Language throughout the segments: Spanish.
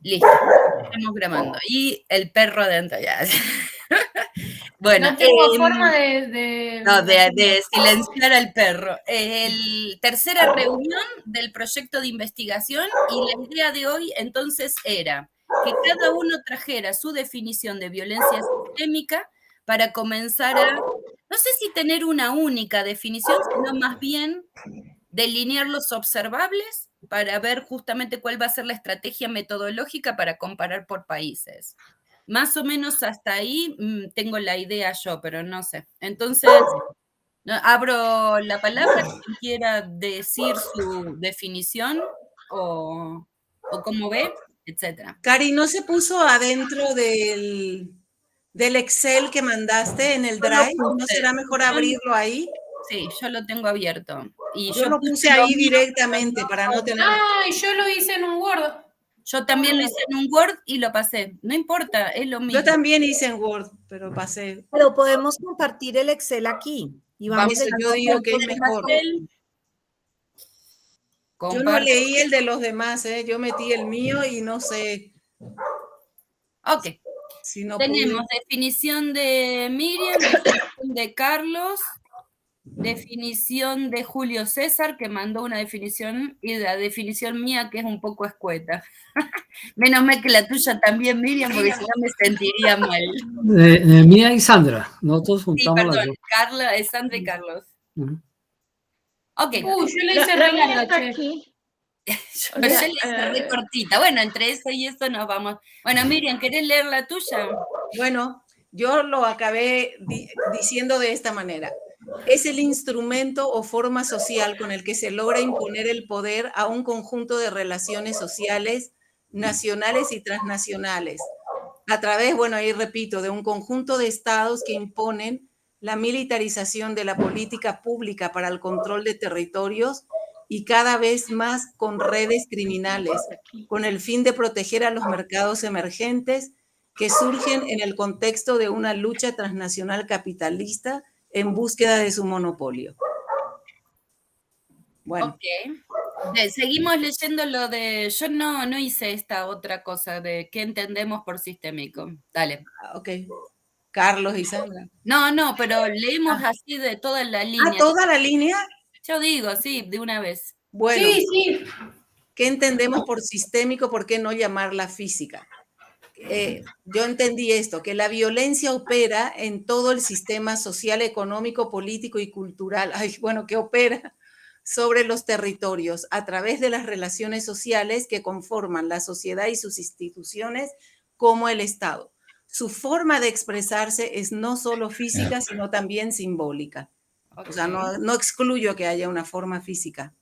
Listo, estamos grabando. Y el perro adentro ya. Bueno, No tengo forma de... no, de silenciar al perro. El tercera reunión del proyecto de investigación y la idea de hoy entonces era que cada uno trajera su definición de violencia sistémica para comenzar a, no sé si tener una única definición, sino más bien delinear los observables para ver justamente cuál va a ser la estrategia metodológica para comparar por países. Más o menos hasta ahí tengo la idea yo, pero no sé. Entonces, abro la palabra, quien quiera decir su definición o cómo ve, etcétera. Cari, ¿no se puso adentro del Excel que mandaste en el Drive? ¿No será mejor abrirlo ahí? Sí, yo lo tengo abierto. Y Yo lo puse puse lo ahí mío, directamente para no tener... Ay, yo lo hice en un Word. yo también lo hice en un Word y lo pasé. No importa, es lo mismo. Yo también hice en Word, pero pasé. Pero podemos compartir el Excel aquí. Y vamos Eso yo digo que es mejor. Yo no leí el de los demás, yo metí el mío y no sé. Ok. Si no tenemos definición de Miriam, definición de Carlos, definición de Julio César, que mandó una definición, y la definición mía, que es un poco escueta. Menos mal que la tuya también, Miriam, porque si no me sentiría mal. Mía y Sandra, nosotros juntamos las dos. Carla, Sandra y Carlos. Ok. Yo le hice re larga, aquí. Yo le hice re cortita. Bueno, entre eso y eso nos vamos. Bueno, Miriam, ¿querés leer la tuya? Bueno, yo lo acabé diciendo de esta manera. Es el instrumento o forma social con el que se logra imponer el poder a un conjunto de relaciones sociales, nacionales y transnacionales, a través, bueno, ahí repito, de un conjunto de estados que imponen la militarización de la política pública para el control de territorios y cada vez más con redes criminales, con el fin de proteger a los mercados emergentes que surgen en el contexto de una lucha transnacional capitalista en búsqueda de su monopolio. Bueno. Okay. Seguimos leyendo lo de... Yo no hice esta otra cosa de qué entendemos por sistémico. Dale. Ok. Carlos y Sandra. No, pero leemos así de toda la línea. ¿Toda la línea? Yo digo, sí, de una vez. Bueno. Sí. ¿Qué entendemos por sistémico? ¿Por qué no llamarla física? Yo entendí esto, que la violencia opera en todo el sistema social, económico, político y cultural, que opera sobre los territorios a través de las relaciones sociales que conforman la sociedad y sus instituciones como el Estado. Su forma de expresarse es no solo física, sino también simbólica. O sea, no excluyo que haya una forma física.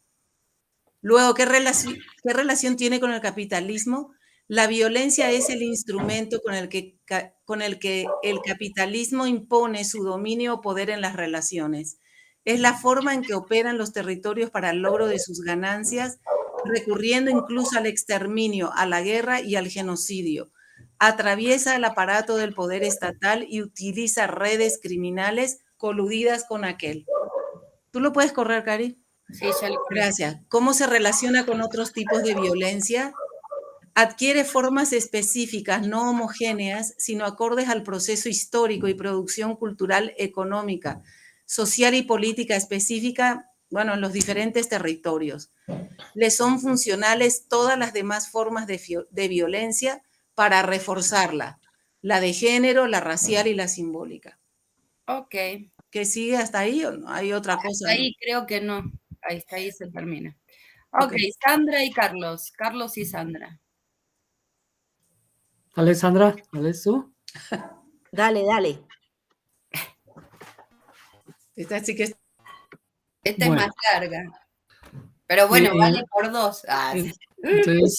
Luego, ¿qué relación tiene con el capitalismo? La violencia es el instrumento con el que el capitalismo impone su dominio o poder en las relaciones. Es la forma en que operan los territorios para el logro de sus ganancias, recurriendo incluso al exterminio, a la guerra y al genocidio. Atraviesa el aparato del poder estatal y utiliza redes criminales coludidas con aquel. ¿Tú lo puedes correr, Cari? Sí, ya lo corrí. Gracias. ¿Cómo se relaciona con otros tipos de violencia? Adquiere formas específicas, no homogéneas, sino acordes al proceso histórico y producción cultural, económica, social y política específica, en los diferentes territorios. Le son funcionales todas las demás formas de violencia para reforzarla, la de género, la racial y la simbólica. Ok. ¿Qué sigue hasta ahí o no? Hay otra cosa? Hasta ahí creo que no. Ahí se termina. Ok, Sandra y Carlos. Carlos y Sandra. Dale, Sandra, dale tú. Dale. Esta sí que es... Esta es más larga. Pero bueno, vale por dos. Entonces,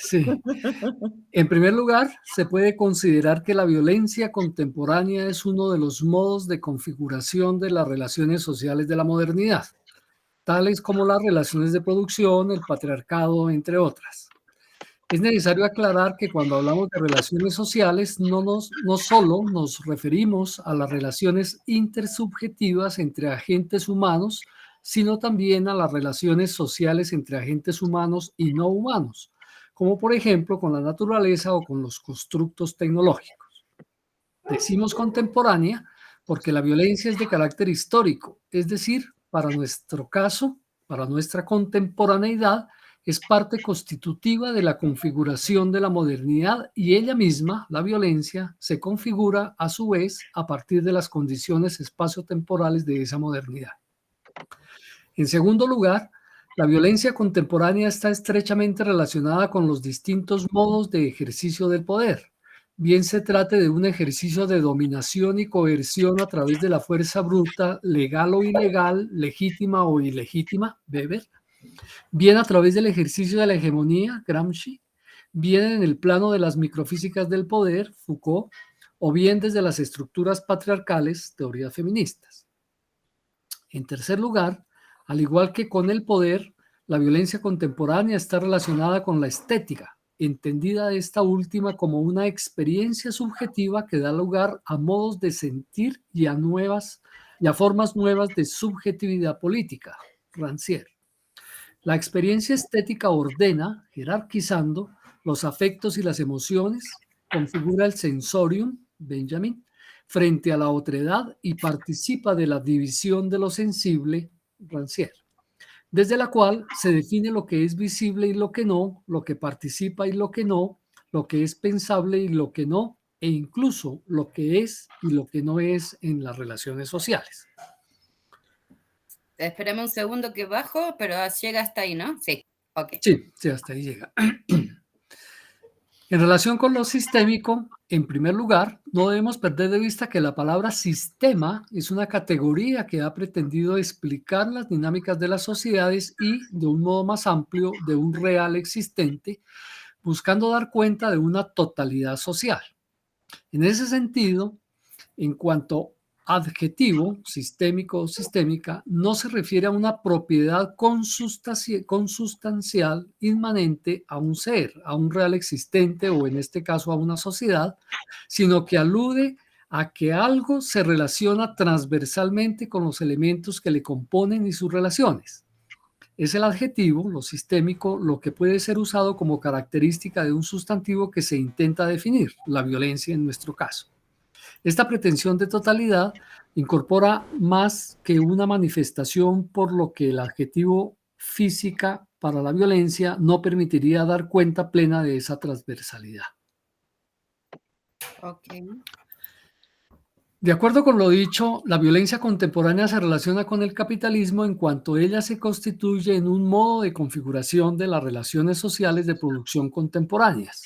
sí. En primer lugar, se puede considerar que la violencia contemporánea es uno de los modos de configuración de las relaciones sociales de la modernidad, tales como las relaciones de producción, el patriarcado, entre otras. Es necesario aclarar que cuando hablamos de relaciones sociales, no solo nos referimos a las relaciones intersubjetivas entre agentes humanos, sino también a las relaciones sociales entre agentes humanos y no humanos, como por ejemplo con la naturaleza o con los constructos tecnológicos. Decimos contemporánea porque la violencia es de carácter histórico, es decir, para nuestro caso, para nuestra contemporaneidad, es parte constitutiva de la configuración de la modernidad y ella misma, la violencia, se configura a su vez a partir de las condiciones espaciotemporales de esa modernidad. En segundo lugar, la violencia contemporánea está estrechamente relacionada con los distintos modos de ejercicio del poder, bien se trate de un ejercicio de dominación y coerción a través de la fuerza bruta, legal o ilegal, legítima o ilegítima, Weber, bien a través del ejercicio de la hegemonía, Gramsci, bien en el plano de las microfísicas del poder, Foucault, o bien desde las estructuras patriarcales, teorías feministas. En tercer lugar, al igual que con el poder, la violencia contemporánea está relacionada con la estética, entendida esta última como una experiencia subjetiva que da lugar a modos de sentir y a formas nuevas de subjetividad política, Rancière. La experiencia estética ordena, jerarquizando, los afectos y las emociones, configura el sensorium, Benjamin, frente a la otredad y participa de la división de lo sensible, Rancière, desde la cual se define lo que es visible y lo que no, lo que participa y lo que no, lo que es pensable y lo que no, e incluso lo que es y lo que no es en las relaciones sociales. Espérame un segundo que bajo, pero llega hasta ahí, ¿no? Sí, ok. Sí, hasta ahí llega. En relación con lo sistémico, en primer lugar, no debemos perder de vista que la palabra sistema es una categoría que ha pretendido explicar las dinámicas de las sociedades y, de un modo más amplio, de un real existente, buscando dar cuenta de una totalidad social. En ese sentido, en cuanto adjetivo, sistémico o sistémica, no se refiere a una propiedad consustancial inmanente a un ser, a un real existente o en este caso a una sociedad, sino que alude a que algo se relaciona transversalmente con los elementos que le componen y sus relaciones. Es el adjetivo, lo sistémico, lo que puede ser usado como característica de un sustantivo que se intenta definir, la violencia en nuestro caso. Esta pretensión de totalidad incorpora más que una manifestación, por lo que el adjetivo física para la violencia no permitiría dar cuenta plena de esa transversalidad. Okay. De acuerdo con lo dicho, la violencia contemporánea se relaciona con el capitalismo en cuanto ella se constituye en un modo de configuración de las relaciones sociales de producción contemporáneas.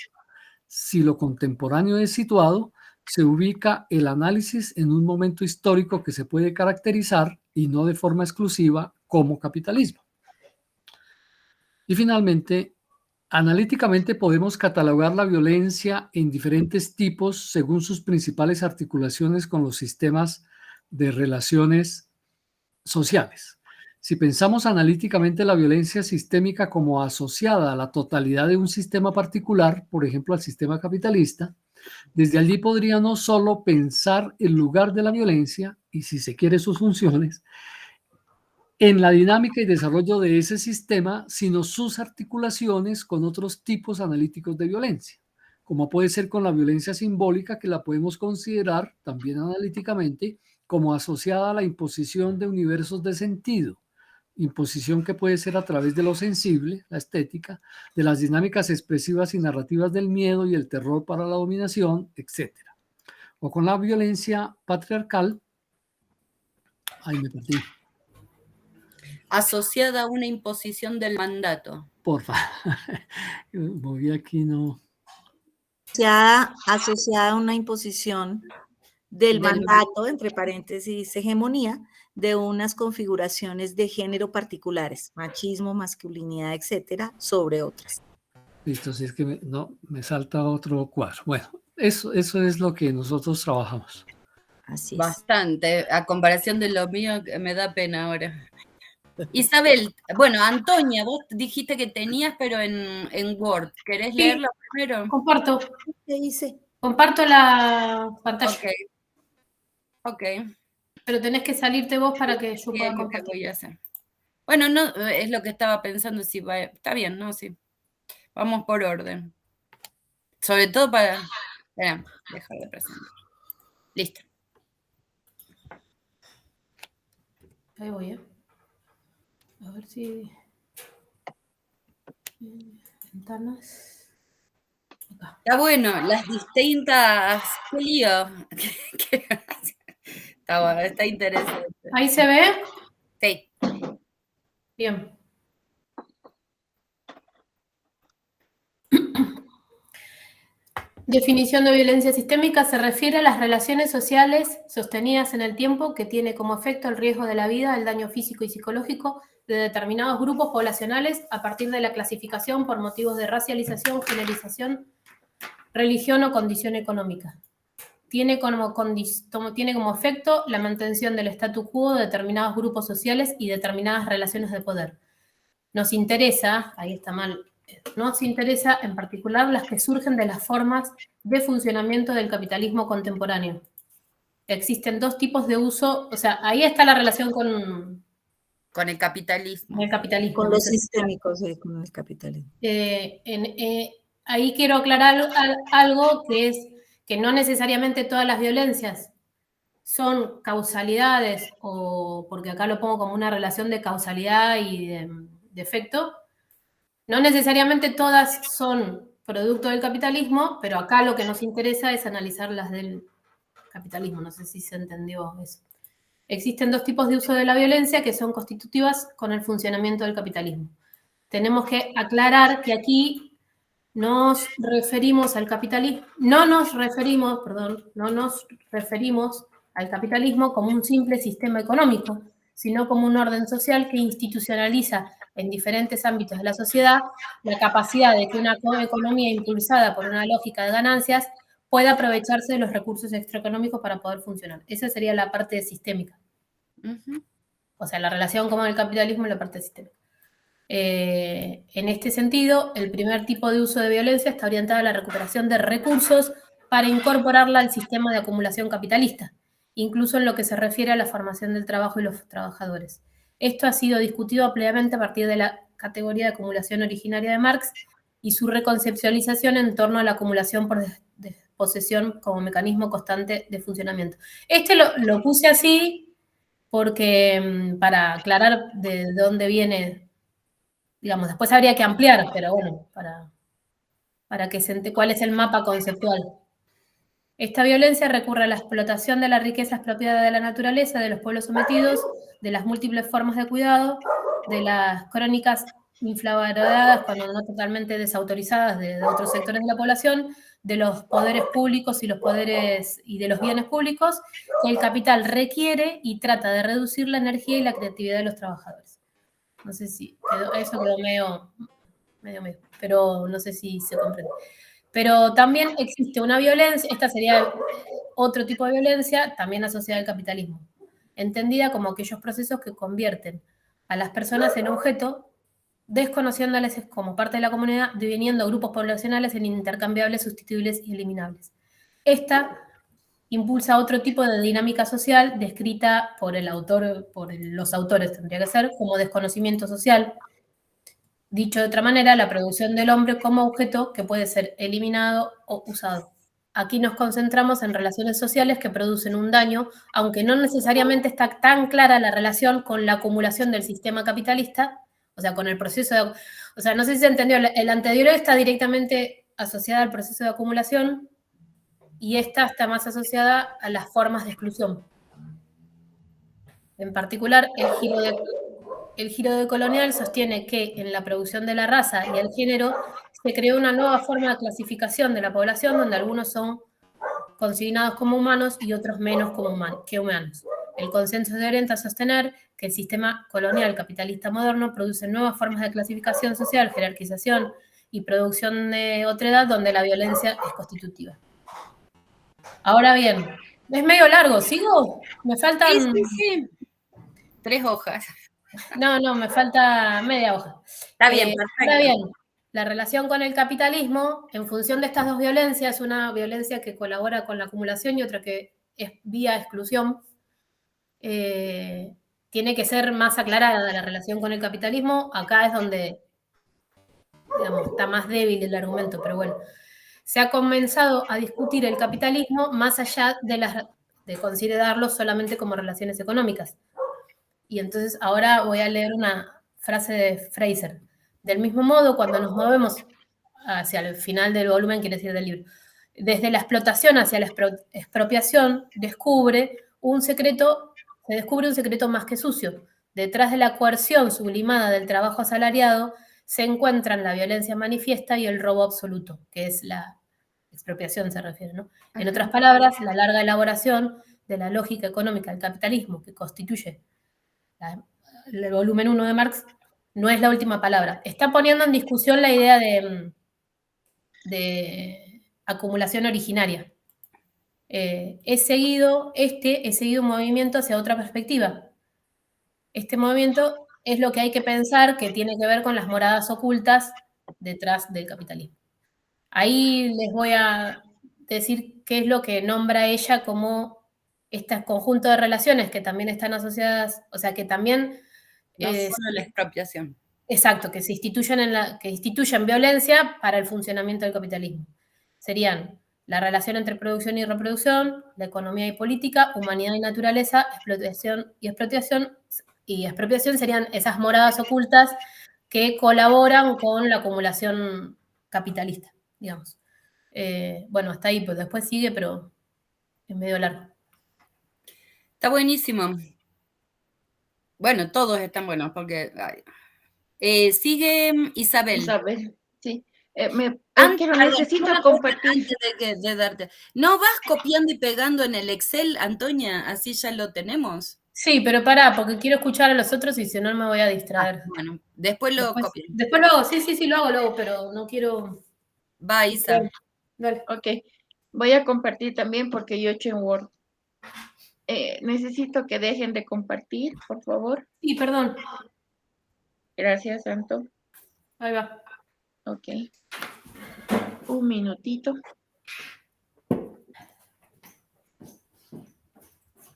Si lo contemporáneo es situado, se ubica el análisis en un momento histórico que se puede caracterizar, y no de forma exclusiva, como capitalismo. Y finalmente, analíticamente podemos catalogar la violencia en diferentes tipos según sus principales articulaciones con los sistemas de relaciones sociales. Si pensamos analíticamente la violencia sistémica como asociada a la totalidad de un sistema particular, por ejemplo al sistema capitalista, desde allí podría no solo pensar el lugar de la violencia y, si se quiere, sus funciones en la dinámica y desarrollo de ese sistema, sino sus articulaciones con otros tipos analíticos de violencia, como puede ser con la violencia simbólica, que la podemos considerar también analíticamente como asociada a la imposición de universos de sentido, imposición que puede ser a través de lo sensible, la estética, de las dinámicas expresivas y narrativas del miedo y el terror para la dominación, etc. O con la violencia patriarcal, ahí me perdí. Asociada a una imposición del mandato. Porfa, voy aquí, no. Asociada a una imposición del mandato, entre paréntesis, hegemonía, de unas configuraciones de género particulares, machismo, masculinidad, etcétera, sobre otras. Listo, si es que me salta otro cuadro. Bueno, eso es lo que nosotros trabajamos. Así es. Bastante, a comparación de lo mío, me da pena ahora. Isabel, bueno, Antonia, vos dijiste que tenías, pero en Word. ¿Querés leerlo primero? Comparto. ¿Qué hice? Comparto la pantalla. Ok. Pero tenés que salirte vos para que yo pueda compartir. Voy a hacer. Bueno, no, es lo que estaba pensando, si va, está bien, ¿no? Sí. Vamos por orden. Sobre todo para... Espera, dejar de presentar. Listo. Ahí voy, A ver si... Ventanas. Acá. Está bueno, las distintas... ¡Qué lío! Está bueno, está interesante. ¿Ahí se ve? Sí. Bien. Definición de violencia sistémica se refiere a las relaciones sociales sostenidas en el tiempo que tiene como efecto el riesgo de la vida, el daño físico y psicológico de determinados grupos poblacionales a partir de la clasificación por motivos de racialización, generización, religión o condición económica. Tiene como efecto la mantención del statu quo de determinados grupos sociales y determinadas relaciones de poder. Nos interesa, ahí está mal, nos interesa en particular las que surgen de las formas de funcionamiento del capitalismo contemporáneo. Existen dos tipos de uso, o sea, ahí está la relación con el capitalismo. El capitalismo. Con los sistémicos, con el capitalismo. Ahí quiero aclarar algo que es que no necesariamente todas las violencias son causalidades, o porque acá lo pongo como una relación de causalidad y de efecto. No necesariamente todas son producto del capitalismo, pero acá lo que nos interesa es analizar las del capitalismo. No sé si se entendió eso. Existen dos tipos de uso de la violencia que son constitutivas con el funcionamiento del capitalismo. Tenemos que aclarar que aquí nos referimos al capitalismo, no nos referimos al capitalismo como un simple sistema económico, sino como un orden social que institucionaliza en diferentes ámbitos de la sociedad la capacidad de que una economía impulsada por una lógica de ganancias pueda aprovecharse de los recursos extraeconómicos para poder funcionar. Esa sería la parte sistémica. O sea, la relación con el capitalismo es la parte sistémica. En este sentido, el primer tipo de uso de violencia está orientado a la recuperación de recursos para incorporarla al sistema de acumulación capitalista, incluso en lo que se refiere a la formación del trabajo y los trabajadores. Esto ha sido discutido ampliamente a partir de la categoría de acumulación originaria de Marx y su reconceptualización en torno a la acumulación por posesión como mecanismo constante de funcionamiento. Lo puse así porque para aclarar de dónde viene, digamos, después habría que ampliar, pero bueno, para que se entienda cuál es el mapa conceptual. Esta violencia recurre a la explotación de la riqueza expropiada de la naturaleza, de los pueblos sometidos, de las múltiples formas de cuidado, de las crónicas infravaloradas, cuando no totalmente desautorizadas de otros sectores de la población, de los poderes públicos y de los bienes públicos, que el capital requiere y trata de reducir la energía y la creatividad de los trabajadores. No sé si eso quedó medio, pero no sé si se comprende. Pero también existe una violencia, esta sería otro tipo de violencia, también asociada al capitalismo, entendida como aquellos procesos que convierten a las personas en objeto, desconociéndoles como parte de la comunidad, diviniendo grupos poblacionales en intercambiables, sustituibles y eliminables. Esta impulsa otro tipo de dinámica social descrita por los autores, tendría que ser, como desconocimiento social. Dicho de otra manera, la producción del hombre como objeto que puede ser eliminado o usado. Aquí nos concentramos en relaciones sociales que producen un daño, aunque no necesariamente está tan clara la relación con la acumulación del sistema capitalista, o sea, con el proceso de... O sea, no sé si se entendió, el anterior está directamente asociada al proceso de acumulación y esta está más asociada a las formas de exclusión. En particular, el giro decolonial sostiene que en la producción de la raza y el género se creó una nueva forma de clasificación de la población donde algunos son consignados como humanos y otros menos que humanos. El consenso se orienta a sostener que el sistema colonial capitalista moderno produce nuevas formas de clasificación social, jerarquización y producción de otredad donde la violencia es constitutiva. Ahora bien, es medio largo, ¿sigo? Me faltan... Sí. 3 hojas. No, me falta media hoja. Está bien, perfecto. Ahora bien, la relación con el capitalismo, en función de estas dos violencias, una violencia que colabora con la acumulación y otra que es vía exclusión, tiene que ser más aclarada la relación con el capitalismo. Acá es donde digamos, está más débil el argumento, pero bueno, se ha comenzado a discutir el capitalismo más allá de considerarlo solamente como relaciones económicas. Y entonces ahora voy a leer una frase de Fraser. Del mismo modo, cuando nos movemos hacia el final del volumen, quiere decir del libro, desde la explotación hacia la expropiación, se descubre un secreto más que sucio. Detrás de la coerción sublimada del trabajo asalariado se encuentran la violencia manifiesta y el robo absoluto, que es la expropiación, se refiere, ¿no? En otras palabras, la larga elaboración de la lógica económica del capitalismo, que constituye el volumen 1 de Marx, no es la última palabra. Está poniendo en discusión la idea de acumulación originaria. He seguido un movimiento hacia otra perspectiva. Este movimiento es lo que hay que pensar que tiene que ver con las moradas ocultas detrás del capitalismo. Ahí les voy a decir qué es lo que nombra ella como este conjunto de relaciones que también están asociadas, o sea, que también... No solo la expropiación. Exacto, que se instituyen violencia para el funcionamiento del capitalismo. Serían la relación entre producción y reproducción, la economía y política, humanidad y naturaleza, explotación y expropiación. Y expropiación serían esas moradas ocultas que colaboran con la acumulación capitalista, digamos. Bueno, hasta ahí, pues después sigue, pero es medio largo. Está buenísimo. Bueno, todos están buenos, porque... sigue Isabel. Isabel, sí. Necesito compartir. Antes de darte. ¿No vas copiando y pegando en el Excel, Antonia? Así ya lo tenemos. Sí, pero pará, porque quiero escuchar a los otros y si no me voy a distraer. Bueno, después lo copio. Después lo hago, sí, lo hago, pero no quiero... Va, Isa. Dale. Ok, voy a compartir también porque yo he hecho en Word. Necesito que dejen de compartir, por favor. Sí, perdón. Gracias, Santo. Ahí va. Ok. Un minutito.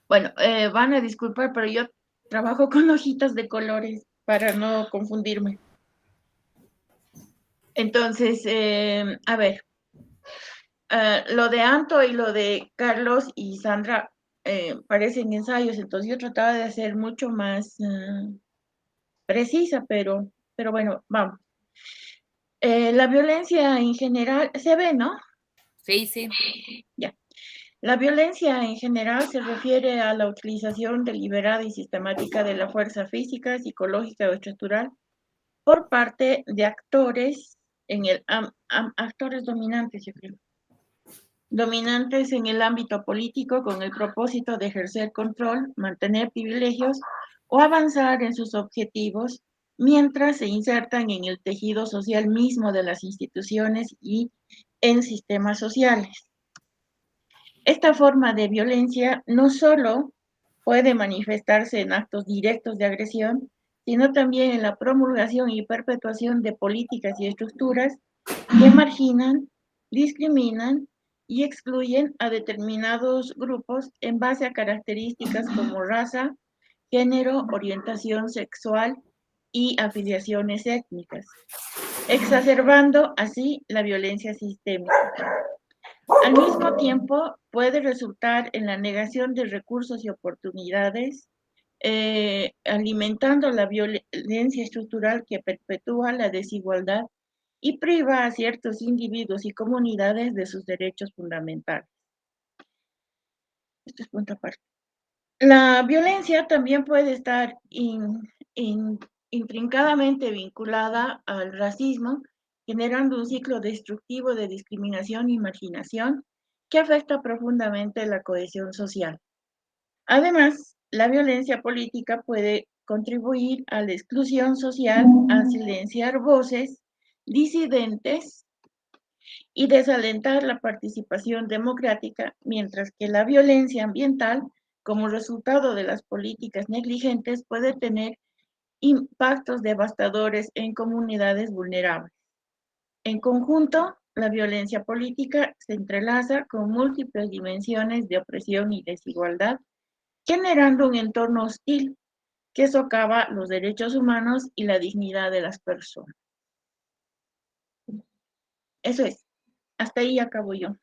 Bueno, van a disculpar, pero yo trabajo con hojitas de colores para no confundirme. Entonces, a ver, lo de Anto y lo de Carlos y Sandra parecen ensayos, entonces yo trataba de hacer mucho más precisa, pero bueno, vamos. La violencia en general, se ve, ¿no? Sí, sí. Ya. La violencia en general se refiere a la utilización deliberada y sistemática de la fuerza física, psicológica o estructural por parte de actores actores dominantes, yo creo. Dominantes en el ámbito político con el propósito de ejercer control, mantener privilegios o avanzar en sus objetivos mientras se insertan en el tejido social mismo de las instituciones y en sistemas sociales. Esta forma de violencia no solo puede manifestarse en actos directos de agresión, sino también en la promulgación y perpetuación de políticas y estructuras que marginan, discriminan y excluyen a determinados grupos en base a características como raza, género, orientación sexual y afiliaciones étnicas, exacerbando así la violencia sistémica. Al mismo tiempo, puede resultar en la negación de recursos y oportunidades, alimentando la violencia estructural que perpetúa la desigualdad y priva a ciertos individuos y comunidades de sus derechos fundamentales. Esto es punto aparte. La violencia también puede estar intrincadamente vinculada al racismo, generando un ciclo destructivo de discriminación y marginación que afecta profundamente la cohesión social. Además, la violencia política puede contribuir a la exclusión social, a silenciar voces disidentes y desalentar la participación democrática, mientras que la violencia ambiental, como resultado de las políticas negligentes, puede tener impactos devastadores en comunidades vulnerables. En conjunto, la violencia política se entrelaza con múltiples dimensiones de opresión y desigualdad, generando un entorno hostil que socava los derechos humanos y la dignidad de las personas. Eso es. Hasta ahí acabo yo.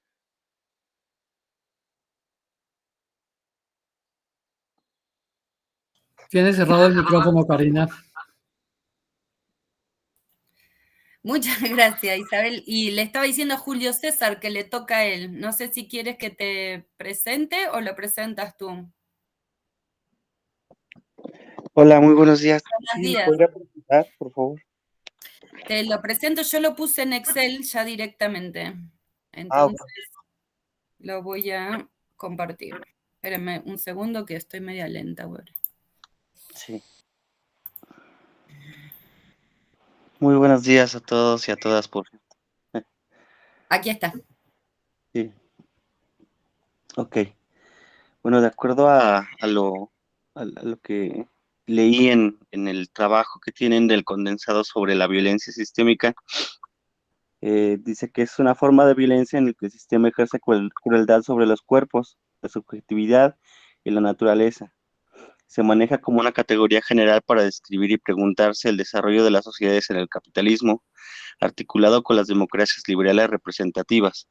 Tiene cerrado el micrófono, Karina. Muchas gracias, Isabel. Y le estaba diciendo a Julio César que le toca a él. No sé si quieres que te presente o lo presentas tú. Hola, muy buenos días. Buenos Sí, días. ¿podría presentar, por favor? Te lo presento, yo lo puse en Excel ya directamente. Ok. Entonces lo voy a compartir. Espérenme un segundo que estoy media lenta ahora. Sí. Muy buenos días a todos y a todas, por Aquí está. sí. Ok. Bueno, de acuerdo a lo que leí en el trabajo que tienen del condensado sobre la violencia sistémica, dice que es una forma de violencia en la que el sistema ejerce crueldad sobre los cuerpos, la subjetividad y la naturaleza. Se maneja como una categoría general para describir y preguntarse el desarrollo de las sociedades en el capitalismo, articulado con las democracias liberales representativas.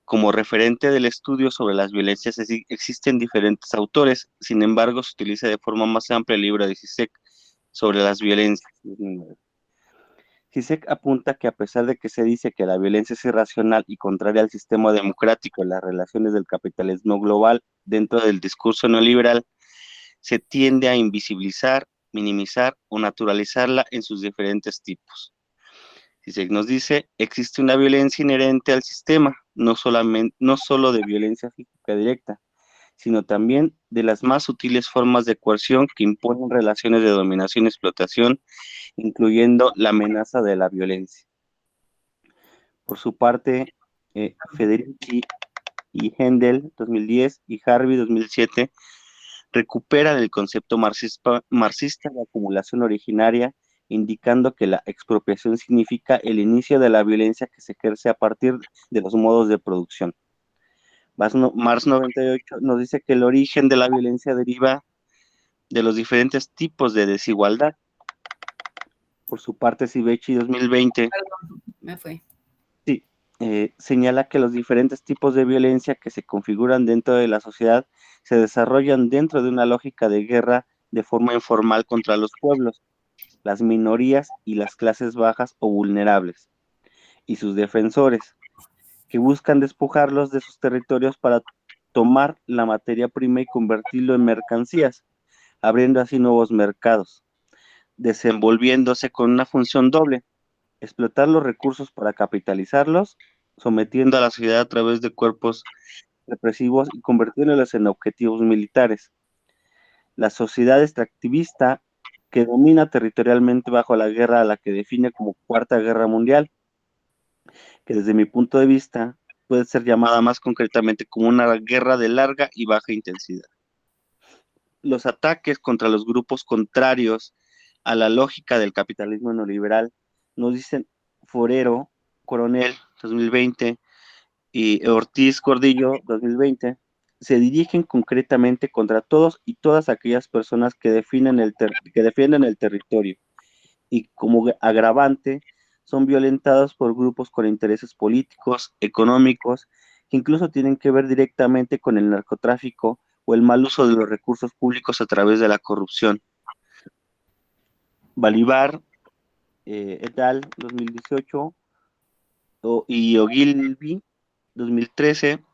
Como referente del estudio sobre las violencias existen diferentes autores, sin embargo se utiliza de forma más amplia el libro de Zizek sobre las violencias. Zizek apunta que a pesar de que se dice que la violencia es irracional y contraria al sistema democrático en las relaciones del capitalismo global dentro del discurso neoliberal, se tiende a invisibilizar, minimizar o naturalizarla en sus diferentes tipos. Zizek nos dice, existe una violencia inherente al sistema, no solo de violencia física directa, sino también de las más sutiles formas de coerción que imponen relaciones de dominación y explotación, incluyendo la amenaza de la violencia. Por su parte, Federici y Hendel, 2010, y Harvey, 2007, recuperan el concepto marxista de acumulación originaria, indicando que la expropiación significa el inicio de la violencia que se ejerce a partir de los modos de producción. Marx 98 nos dice que el origen de la violencia deriva de los diferentes tipos de desigualdad. Por su parte, Sivechi 2020 Me fue. sí, señala que los diferentes tipos de violencia que se configuran dentro de la sociedad se desarrollan dentro de una lógica de guerra de forma informal contra los pueblos, las minorías y las clases bajas o vulnerables, y sus defensores, que buscan despojarlos de sus territorios para tomar la materia prima y convertirlo en mercancías, abriendo así nuevos mercados, desenvolviéndose con una función doble, explotar los recursos para capitalizarlos, sometiendo a la sociedad a través de cuerpos represivos y convirtiéndolos en objetivos militares. La sociedad extractivista que domina territorialmente bajo la guerra a la que define como Cuarta Guerra Mundial, que desde mi punto de vista puede ser llamada más concretamente como una guerra de larga y baja intensidad. Los ataques contra los grupos contrarios a la lógica del capitalismo neoliberal, nos dicen Forero, Coronel, 2020, y Ortiz Gordillo, 2020, se dirigen concretamente contra todos y todas aquellas personas que defienden el territorio y como agravante son violentados por grupos con intereses políticos, económicos, que incluso tienen que ver directamente con el narcotráfico o el mal uso de los recursos públicos a través de la corrupción. Balibar, et al. 2018, y Ogilvy, 2013,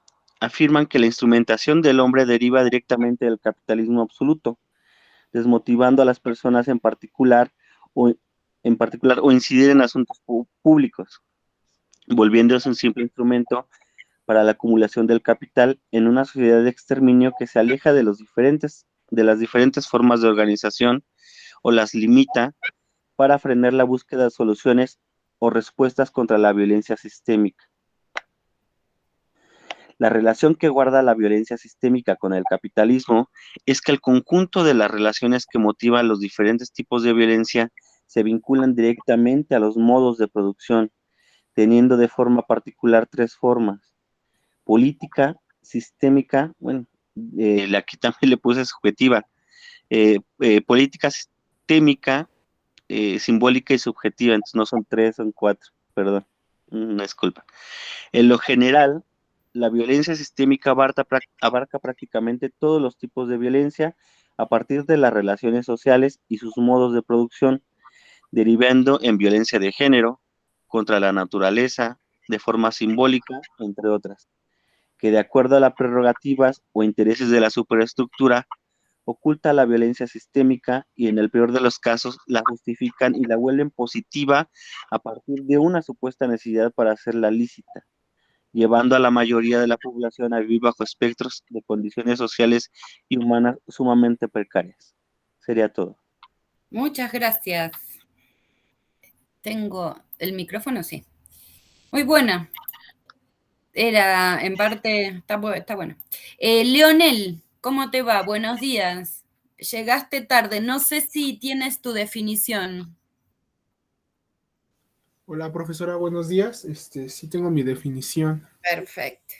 afirman que la instrumentación del hombre deriva directamente del capitalismo absoluto, desmotivando a las personas en particular o incidir en asuntos públicos, volviéndose un simple instrumento para la acumulación del capital en una sociedad de exterminio que se aleja de las diferentes formas de organización o las limita para frenar la búsqueda de soluciones o respuestas contra la violencia sistémica. La relación que guarda la violencia sistémica con el capitalismo es que el conjunto de las relaciones que motivan los diferentes tipos de violencia se vinculan directamente a los modos de producción, teniendo de forma particular tres formas: política, sistémica, aquí también le puse subjetiva, política sistémica, simbólica y subjetiva, entonces no son tres, son cuatro, perdón. Disculpa. En lo general, la violencia sistémica abarca prácticamente todos los tipos de violencia a partir de las relaciones sociales y sus modos de producción, derivando en violencia de género, contra la naturaleza, de forma simbólica, entre otras, que de acuerdo a las prerrogativas o intereses de la superestructura, oculta la violencia sistémica y en el peor de los casos la justifican y la vuelven positiva a partir de una supuesta necesidad para hacerla lícita, llevando a la mayoría de la población a vivir bajo espectros de condiciones sociales y humanas sumamente precarias. Sería todo. Muchas gracias. ¿Tengo el micrófono? Sí. Muy buena. Era, en parte, está bueno. Leonel, ¿cómo te va? Buenos días. Llegaste tarde, no sé si tienes tu definición. Hola, profesora, buenos días. Sí tengo mi definición. Perfecto.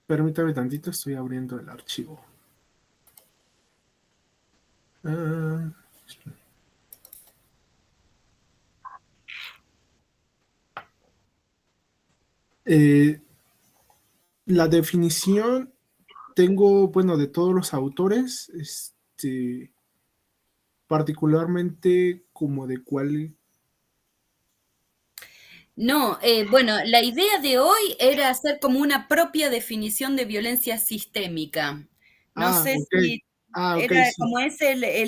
Permítame tantito, estoy abriendo el archivo. La definición tengo, bueno, de todos los autores, particularmente como de cuál. No, bueno, la idea de hoy era hacer como una propia definición de violencia sistémica. No sé si era sí. como es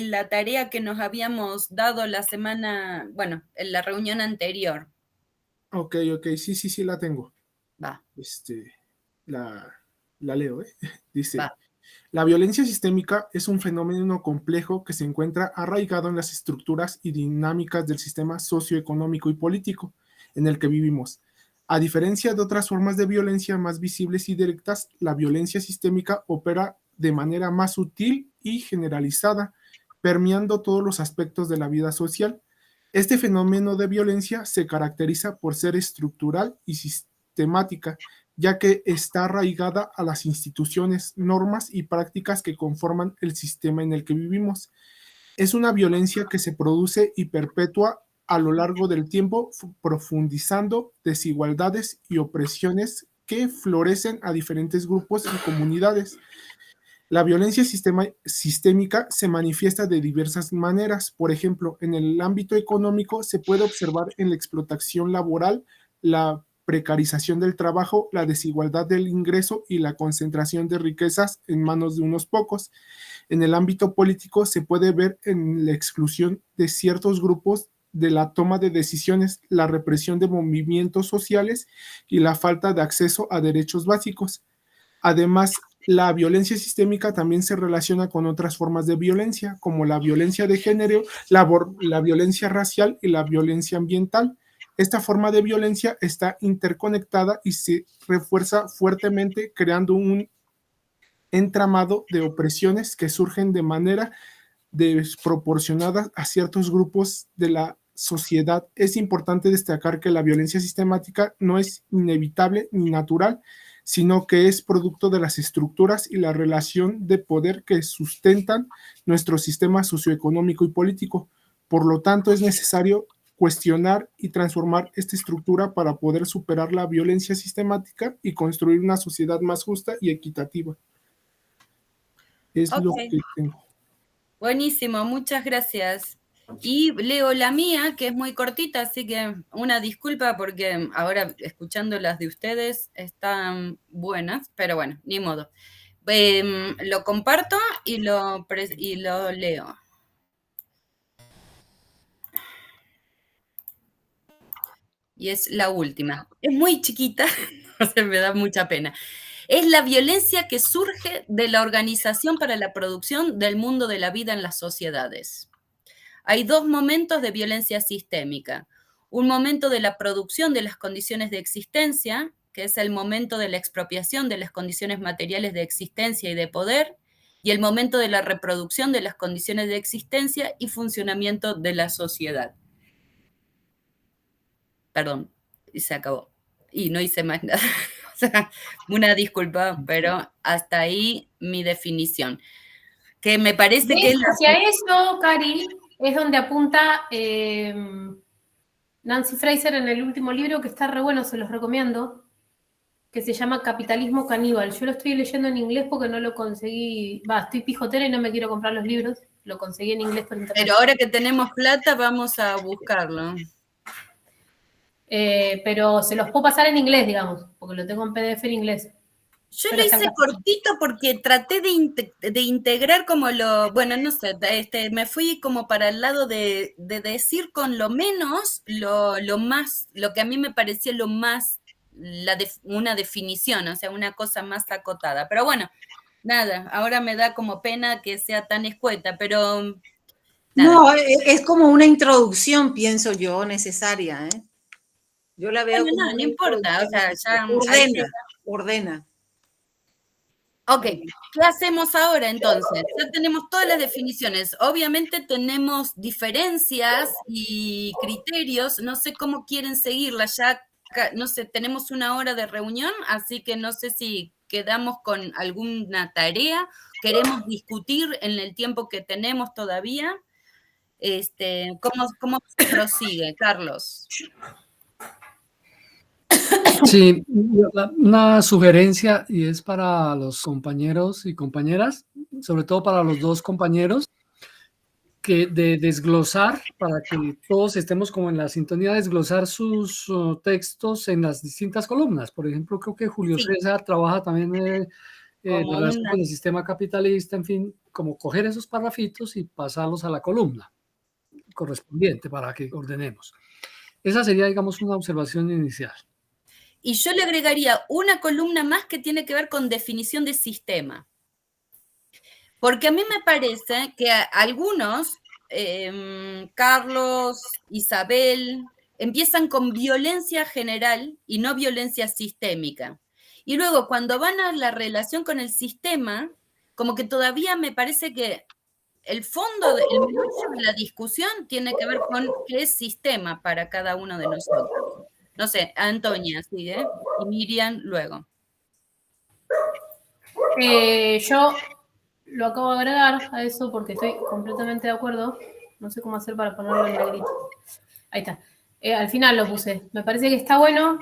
la tarea que nos habíamos dado la semana, bueno, en la reunión anterior. Ok, sí, la tengo. Va. La leo, Dice, Va. La violencia sistémica es un fenómeno complejo que se encuentra arraigado en las estructuras y dinámicas del sistema socioeconómico y político en el que vivimos. A diferencia de otras formas de violencia más visibles y directas, la violencia sistémica opera de manera más sutil y generalizada, permeando todos los aspectos de la vida social. Este fenómeno de violencia se caracteriza por ser estructural y sistemática, ya que está arraigada a las instituciones, normas y prácticas que conforman el sistema en el que vivimos. Es una violencia que se produce y perpetúa a lo largo del tiempo, profundizando desigualdades y opresiones que florecen a diferentes grupos y comunidades. La violencia sistémica se manifiesta de diversas maneras. Por ejemplo, en el ámbito económico se puede observar en la explotación laboral, la precarización del trabajo, la desigualdad del ingreso y la concentración de riquezas en manos de unos pocos. En el ámbito político se puede ver en la exclusión de ciertos grupos de la toma de decisiones, la represión de movimientos sociales y la falta de acceso a derechos básicos. Además, la violencia sistémica también se relaciona con otras formas de violencia, como la violencia de género, la violencia racial y la violencia ambiental. Esta forma de violencia está interconectada y se refuerza fuertemente, creando un entramado de opresiones que surgen de manera desproporcionada a ciertos grupos de la sociedad. Es importante destacar que la violencia sistemática no es inevitable ni natural, sino que es producto de las estructuras y la relación de poder que sustentan nuestro sistema socioeconómico y político. Por lo tanto, es necesario cuestionar y transformar esta estructura para poder superar la violencia sistemática y construir una sociedad más justa y equitativa. Es lo que tengo. Buenísimo, muchas gracias. Y leo la mía, que es muy cortita, así que una disculpa porque ahora escuchando las de ustedes están buenas, pero bueno, ni modo. Lo comparto y lo leo. Y es la última. Es muy chiquita, o sea, me da mucha pena. Es la violencia que surge de la organización para la producción del mundo de la vida en las sociedades. Hay dos momentos de violencia sistémica. Un momento de la producción de las condiciones de existencia, que es el momento de la expropiación de las condiciones materiales de existencia y de poder, y el momento de la reproducción de las condiciones de existencia y funcionamiento de la sociedad. Perdón, y se acabó. Y no hice más nada. O sea, una disculpa, pero hasta ahí mi definición. Que me parece que es hacia eso, Cari, es donde apunta Nancy Fraser en el último libro, que está re bueno, se los recomiendo, que se llama Capitalismo Caníbal. Yo lo estoy leyendo en inglés porque no lo conseguí, estoy pijotera y no me quiero comprar los libros, lo conseguí en inglés por internet. Pero ahora que tenemos plata vamos a buscarlo. Pero se los puedo pasar en inglés, digamos, porque lo tengo en PDF en inglés. Yo lo hice cortito porque traté de integrar como bueno, no sé, me fui como para el lado de decir con lo menos lo más, lo que a mí me parecía lo más, una definición, o sea, una cosa más acotada. Pero bueno, nada, ahora me da como pena que sea tan escueta, pero... Nada. No, es como una introducción, pienso yo, necesaria, ¿eh? Yo la veo como no importa, o sea, ya... Ordena. Ok, ¿qué hacemos ahora entonces? Ya tenemos todas las definiciones. Obviamente tenemos diferencias y criterios. No sé cómo quieren seguirlas. Ya, no sé, tenemos 1 hora de reunión, así que no sé si quedamos con alguna tarea. Queremos discutir en el tiempo que tenemos todavía. ¿Cómo se prosigue, Carlos? Sí, una sugerencia, y es para los compañeros y compañeras, sobre todo para los 2 compañeros, que de desglosar, para que todos estemos como en la sintonía, desglosar sus textos en las distintas columnas. Por ejemplo, creo que Julio César trabaja también relación con el sistema capitalista, en fin, como coger esos parrafitos y pasarlos a la columna correspondiente para que ordenemos. Esa sería, digamos, una observación inicial. Y yo le agregaría una columna más que tiene que ver con definición de sistema. Porque a mí me parece que algunos, Carlos, Isabel, empiezan con violencia general y no violencia sistémica. Y luego cuando van a la relación con el sistema, como que todavía me parece que el fondo, el meollo de la discusión tiene que ver con qué es sistema para cada uno de nosotros. No sé, Antonia, sigue, y Miriam luego. Yo lo acabo de agregar a eso porque estoy completamente de acuerdo. No sé cómo hacer para ponerlo en negrito. Ahí está. Al final lo puse. Me parece que está bueno.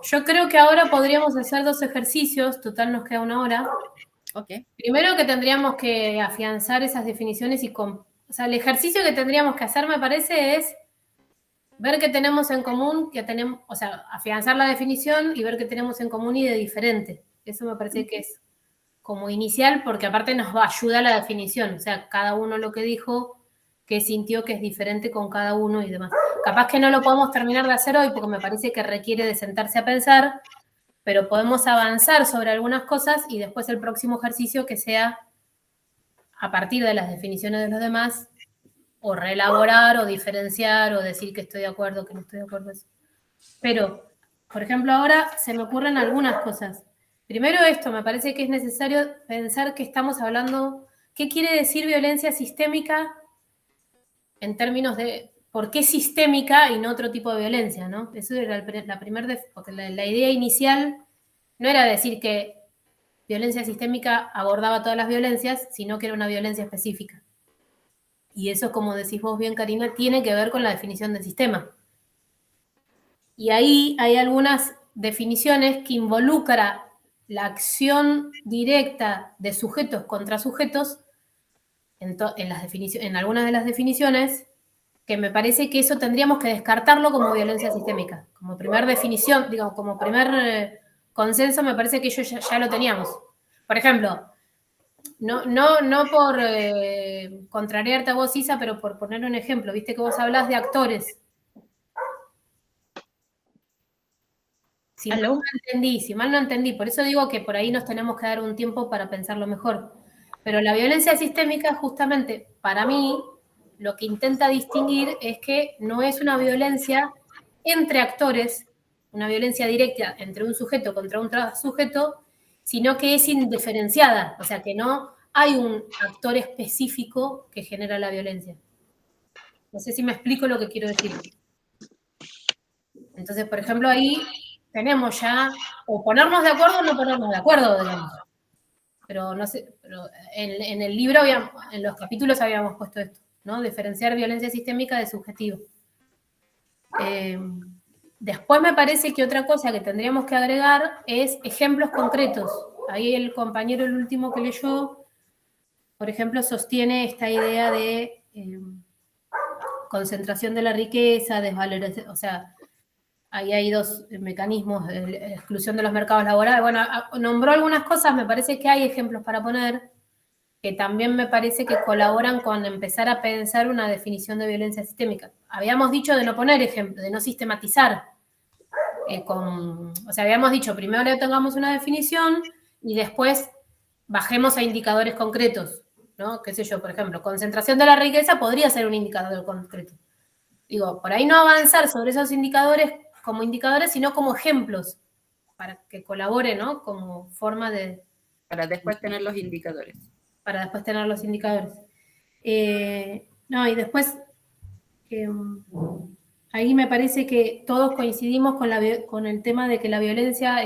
Yo creo que ahora podríamos hacer 2 ejercicios. Total, nos queda 1 hora. Okay. Primero que tendríamos que afianzar esas definiciones o sea, el ejercicio que tendríamos que hacer, me parece, es ver qué tenemos en común, o sea, afianzar la definición y ver qué tenemos en común y de diferente. Eso me parece que es como inicial, porque aparte nos va a ayudar la definición, o sea, cada uno lo que dijo, que sintió que es diferente con cada uno y demás. Capaz que no lo podemos terminar de hacer hoy, porque me parece que requiere de sentarse a pensar, pero podemos avanzar sobre algunas cosas y después el próximo ejercicio que sea a partir de las definiciones de los demás, o reelaborar, o diferenciar, o decir que estoy de acuerdo, que no estoy de acuerdo. Pero, por ejemplo, ahora se me ocurren algunas cosas. Primero esto, me parece que es necesario pensar que estamos hablando, ¿qué quiere decir violencia sistémica en términos de por qué sistémica y no otro tipo de violencia, ¿no? Eso era la primera, porque la idea inicial no era decir que violencia sistémica abordaba todas las violencias, sino que era una violencia específica. Y eso, como decís vos bien, Karina, tiene que ver con la definición del sistema. Y ahí hay algunas definiciones que involucran la acción directa de sujetos contra sujetos en algunas de las definiciones, que me parece que eso tendríamos que descartarlo como violencia sistémica. Como primer definición, digamos, como primer consenso, me parece que ellos ya lo teníamos. Por ejemplo, no por contrariarte a vos, Isa, pero por poner un ejemplo, viste que vos hablás de actores. Si mal no entendí, por eso digo que por ahí nos tenemos que dar un tiempo para pensarlo mejor. Pero la violencia sistémica, justamente, para mí, lo que intenta distinguir es que no es una violencia entre actores, una violencia directa entre un sujeto contra un sujeto, sino que es indiferenciada, o sea, que no hay un actor específico que genera la violencia. No sé si me explico lo que quiero decir. Entonces, por ejemplo, ahí tenemos ya, o ponernos de acuerdo o no ponernos de acuerdo, digamos. Pero no sé, pero en el libro, en los capítulos habíamos puesto esto, ¿no? Diferenciar violencia sistémica de subjetivo. Después me parece que otra cosa que tendríamos que agregar es ejemplos concretos. Ahí el compañero, el último que leyó, por ejemplo, sostiene esta idea de concentración de la riqueza, desvalorización, o sea, ahí hay dos mecanismos de exclusión de los mercados laborales. Bueno, nombró algunas cosas, me parece que hay ejemplos para poner, que también me parece que colaboran con empezar a pensar una definición de violencia sistémica. Habíamos dicho de no poner ejemplos, de no sistematizar. O sea, habíamos dicho, primero le tengamos una definición y después bajemos a indicadores concretos, ¿no? Qué sé yo, por ejemplo, concentración de la riqueza podría ser un indicador concreto. Digo, por ahí no avanzar sobre esos indicadores como indicadores, sino como ejemplos, para que colabore, ¿no? Como forma de... Para después tener los indicadores. Para después tener los indicadores. No, y después, ahí me parece que todos coincidimos con el tema de que la violencia,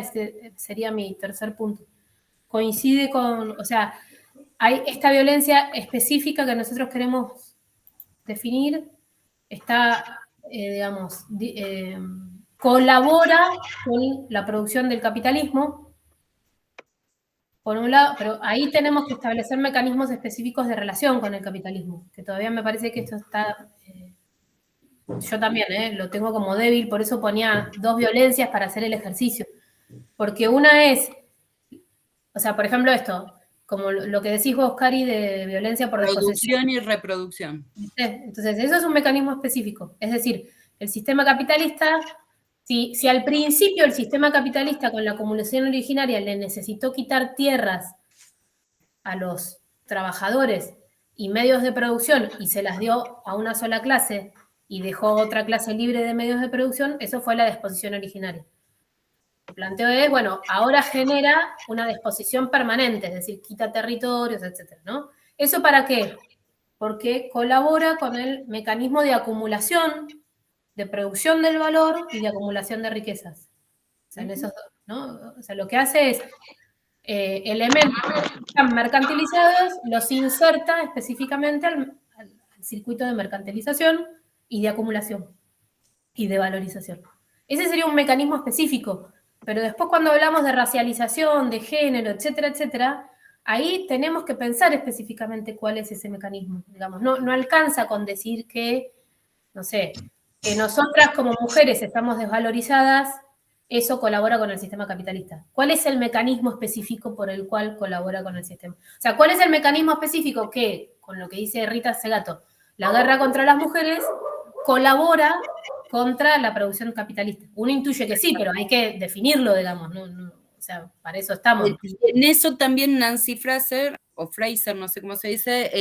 sería mi tercer punto, coincide con, o sea, hay esta violencia específica que nosotros queremos definir, está, digamos, colabora con la producción del capitalismo, por un lado, pero ahí tenemos que establecer mecanismos específicos de relación con el capitalismo, que todavía me parece que esto está, yo también, lo tengo como débil, por eso ponía dos violencias para hacer el ejercicio, porque una es, o sea, por ejemplo esto, como lo que decís vos, Cari, de violencia por desposesión. Producción y reproducción. Entonces, eso es un mecanismo específico, es decir, el sistema capitalista... Si al principio el sistema capitalista con la acumulación originaria le necesitó quitar tierras a los trabajadores y medios de producción y se las dio a una sola clase y dejó otra clase libre de medios de producción, eso fue la desposición originaria. El planteo es, bueno, ahora genera una desposición permanente, es decir, quita territorios, etc., ¿no? ¿Eso para qué? Porque colabora con el mecanismo de acumulación, de producción del valor y de acumulación de riquezas. O sea, en esos dos, ¿no? O sea, lo que hace es elementos que están mercantilizados, los inserta específicamente al circuito de mercantilización y de acumulación y de valorización. Ese sería un mecanismo específico, pero después cuando hablamos de racialización, de género, etcétera, etcétera, ahí tenemos que pensar específicamente cuál es ese mecanismo. Digamos, no alcanza con decir que, no sé, que nosotras como mujeres estamos desvalorizadas, eso colabora con el sistema capitalista. ¿Cuál es el mecanismo específico por el cual colabora con el sistema? O sea, ¿cuál es el mecanismo específico que, con lo que dice Rita Segato, la guerra contra las mujeres colabora contra la producción capitalista? Uno intuye que sí, pero hay que definirlo, digamos, o sea, para eso estamos. En eso también Nancy Fraser, o Fraser, no sé cómo se dice,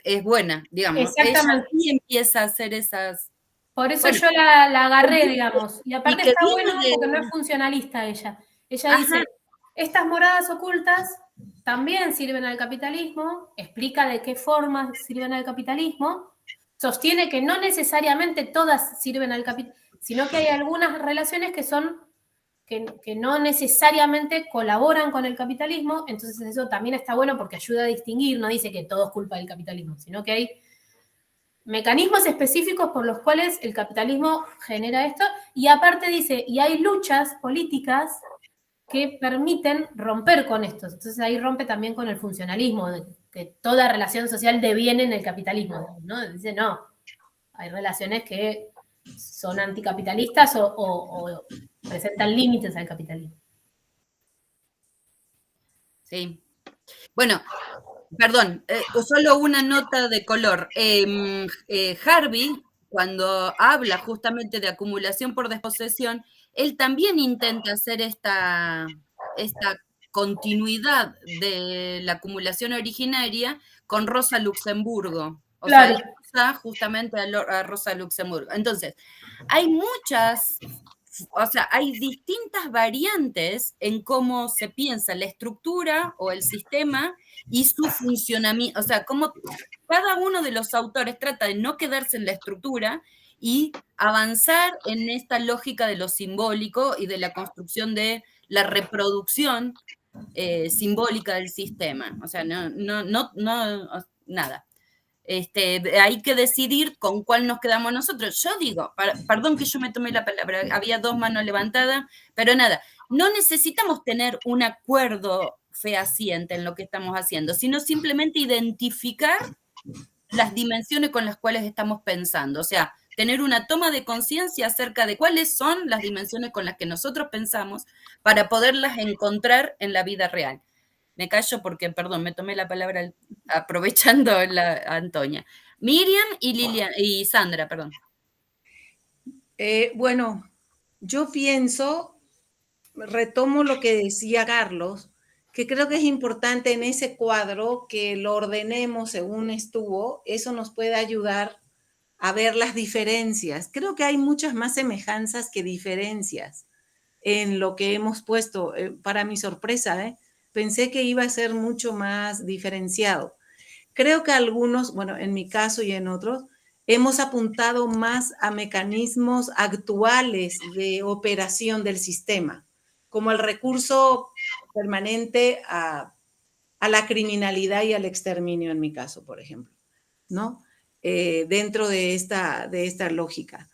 es buena, digamos. Exactamente. Ella sí empieza a hacer esas... Por eso yo la agarré, digamos. Y aparte está bueno porque no es funcionalista ella. Ella dice, estas moradas ocultas también sirven al capitalismo, explica de qué forma sirven al capitalismo, sostiene que no necesariamente todas sirven al capitalismo, sino que hay algunas relaciones que son que no necesariamente colaboran con el capitalismo, entonces eso también está bueno porque ayuda a distinguir, no dice que todo es culpa del capitalismo, sino que hay mecanismos específicos por los cuales el capitalismo genera esto, y aparte dice, y hay luchas políticas que permiten romper con esto. Entonces ahí rompe también con el funcionalismo, de que toda relación social deviene en el capitalismo, ¿no? Dice, no, hay relaciones que son anticapitalistas o presentan límites al capitalismo. Sí. Bueno, perdón, solo una nota de color. Harvey, cuando habla justamente de acumulación por desposesión, él también intenta hacer esta continuidad de la acumulación originaria con Rosa Luxemburgo. O claro. sea, él usa justamente a Rosa Luxemburgo. Entonces, hay hay distintas variantes en cómo se piensa la estructura o el sistema y su funcionamiento, o sea, cómo cada uno de los autores trata de no quedarse en la estructura y avanzar en esta lógica de lo simbólico y de la construcción de la reproducción simbólica del sistema. O sea, nada. Hay que decidir con cuál nos quedamos nosotros. Yo digo, perdón que yo me tomé la palabra, había 2 manos levantadas, pero nada, no necesitamos tener un acuerdo fehaciente en lo que estamos haciendo, sino simplemente identificar las dimensiones con las cuales estamos pensando. O sea, tener una toma de conciencia acerca de cuáles son las dimensiones con las que nosotros pensamos para poderlas encontrar en la vida real. Me callo porque, perdón, me tomé la palabra aprovechando a Antonia. Miriam y Sandra, perdón. Bueno, yo pienso, retomo lo que decía Carlos, que creo que es importante en ese cuadro que lo ordenemos según estuvo. Eso nos puede ayudar a ver las diferencias. Creo que hay muchas más semejanzas que diferencias en lo que hemos puesto. Para mi sorpresa, pensé que iba a ser mucho más diferenciado. Creo que algunos, bueno, en mi caso y en otros, hemos apuntado más a mecanismos actuales de operación del sistema, como el recurso permanente a la criminalidad y al exterminio, en mi caso, por ejemplo, ¿no? Dentro de esta lógica.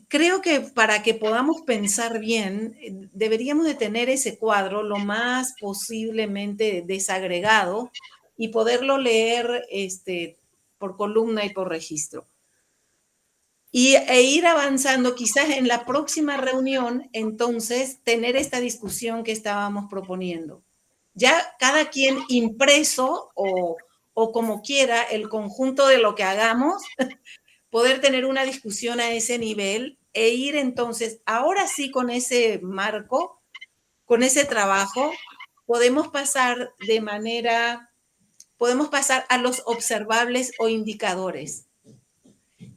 Creo que para que podamos pensar bien, deberíamos de tener ese cuadro lo más posiblemente desagregado y poderlo leer por columna y por registro. E ir avanzando, quizás en la próxima reunión, entonces, tener esta discusión que estábamos proponiendo. Ya cada quien impreso o como quiera el conjunto de lo que hagamos, poder tener una discusión a ese nivel e ir entonces, ahora sí con ese marco, con ese trabajo, podemos pasar a los observables o indicadores.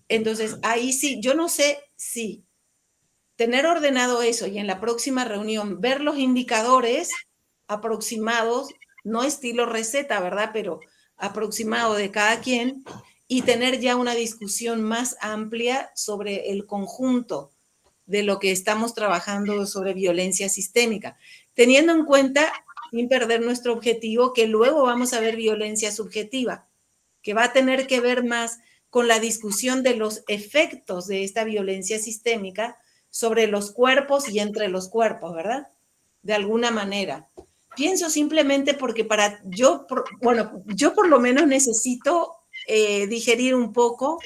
Entonces, ahí sí, yo no sé si tener ordenado eso y en la próxima reunión ver los indicadores aproximados, no estilo receta, ¿verdad? Pero aproximado de cada quien, y tener ya una discusión más amplia sobre el conjunto de lo que estamos trabajando sobre violencia sistémica, teniendo en cuenta, sin perder nuestro objetivo, que luego vamos a ver violencia subjetiva, que va a tener que ver más con la discusión de los efectos de esta violencia sistémica sobre los cuerpos y entre los cuerpos, ¿verdad? De alguna manera. Pienso simplemente porque yo por lo menos necesito digerir un poco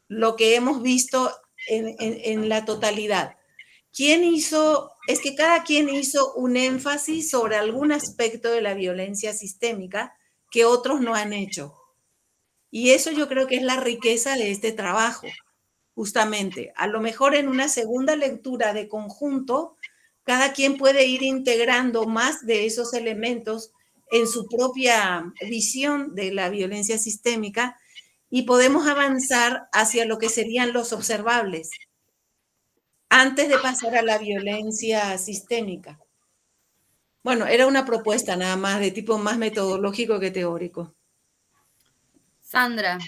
lo que hemos visto en la totalidad. Es que cada quien hizo un énfasis sobre algún aspecto de la violencia sistémica que otros no han hecho. Y eso yo creo que es la riqueza de este trabajo, justamente. A lo mejor en una segunda lectura de conjunto, cada quien puede ir integrando más de esos elementos en su propia visión de la violencia sistémica y podemos avanzar hacia lo que serían los observables antes de pasar a la violencia sistémica. Bueno, era una propuesta nada más de tipo más metodológico que teórico. Sandra.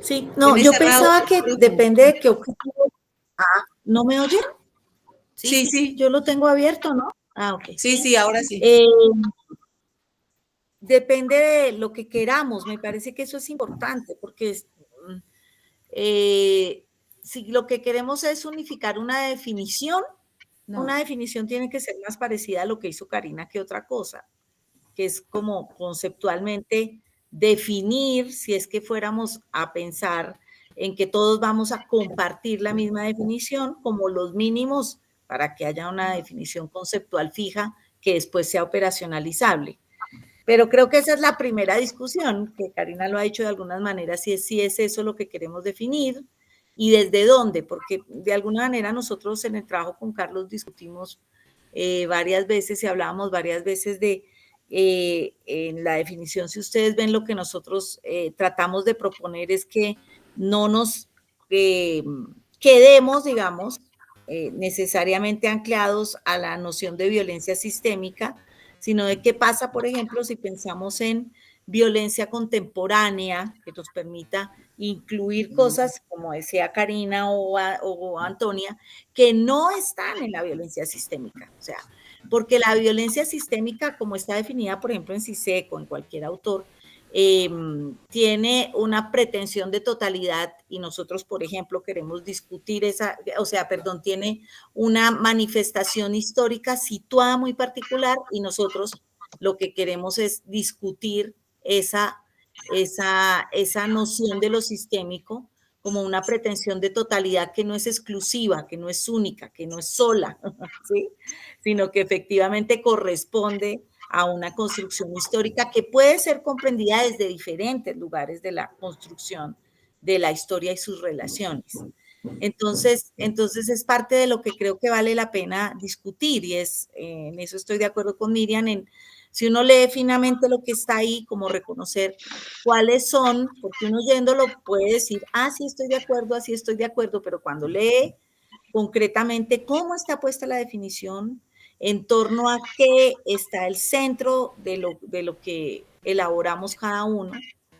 Sí, no, yo pensaba que depende de qué objetivo. ¿No me oyen? Sí. Yo lo tengo abierto, ¿no? Ok. Sí, ahora sí. Depende de lo que queramos, me parece que eso es importante, porque si lo que queremos es unificar una definición, una definición tiene que ser más parecida a lo que hizo Karina que otra cosa, que es como conceptualmente definir, si es que fuéramos a pensar en que todos vamos a compartir la misma definición, como los mínimos para que haya una definición conceptual fija que después sea operacionalizable. Pero creo que esa es la primera discusión, que Karina lo ha dicho de algunas maneras, si es eso lo que queremos definir y desde dónde, porque de alguna manera nosotros en el trabajo con Carlos discutimos varias veces y hablábamos varias veces de en la definición, si ustedes ven lo que nosotros tratamos de proponer es que no nos quedemos, digamos, necesariamente anclados a la noción de violencia sistémica, sino de qué pasa, por ejemplo, si pensamos en violencia contemporánea, que nos permita incluir cosas, como decía Karina o Antonia, que no están en la violencia sistémica. O sea, porque la violencia sistémica, como está definida, por ejemplo, en CISEC o en cualquier autor, tiene una pretensión de totalidad y nosotros, por ejemplo, queremos discutir tiene una manifestación histórica situada muy particular y nosotros lo que queremos es discutir esa noción de lo sistémico como una pretensión de totalidad que no es exclusiva, que no es única, que no es sola, ¿sí? Sino que efectivamente corresponde a una construcción histórica que puede ser comprendida desde diferentes lugares de la construcción de la historia y sus relaciones. Entonces es parte de lo que creo que vale la pena discutir y en eso estoy de acuerdo con Miriam, si uno lee finamente lo que está ahí, como reconocer cuáles son, porque uno yéndolo puede decir, sí estoy de acuerdo, así estoy de acuerdo, pero cuando lee concretamente cómo está puesta la definición, en torno a qué está el centro de lo que elaboramos cada uno,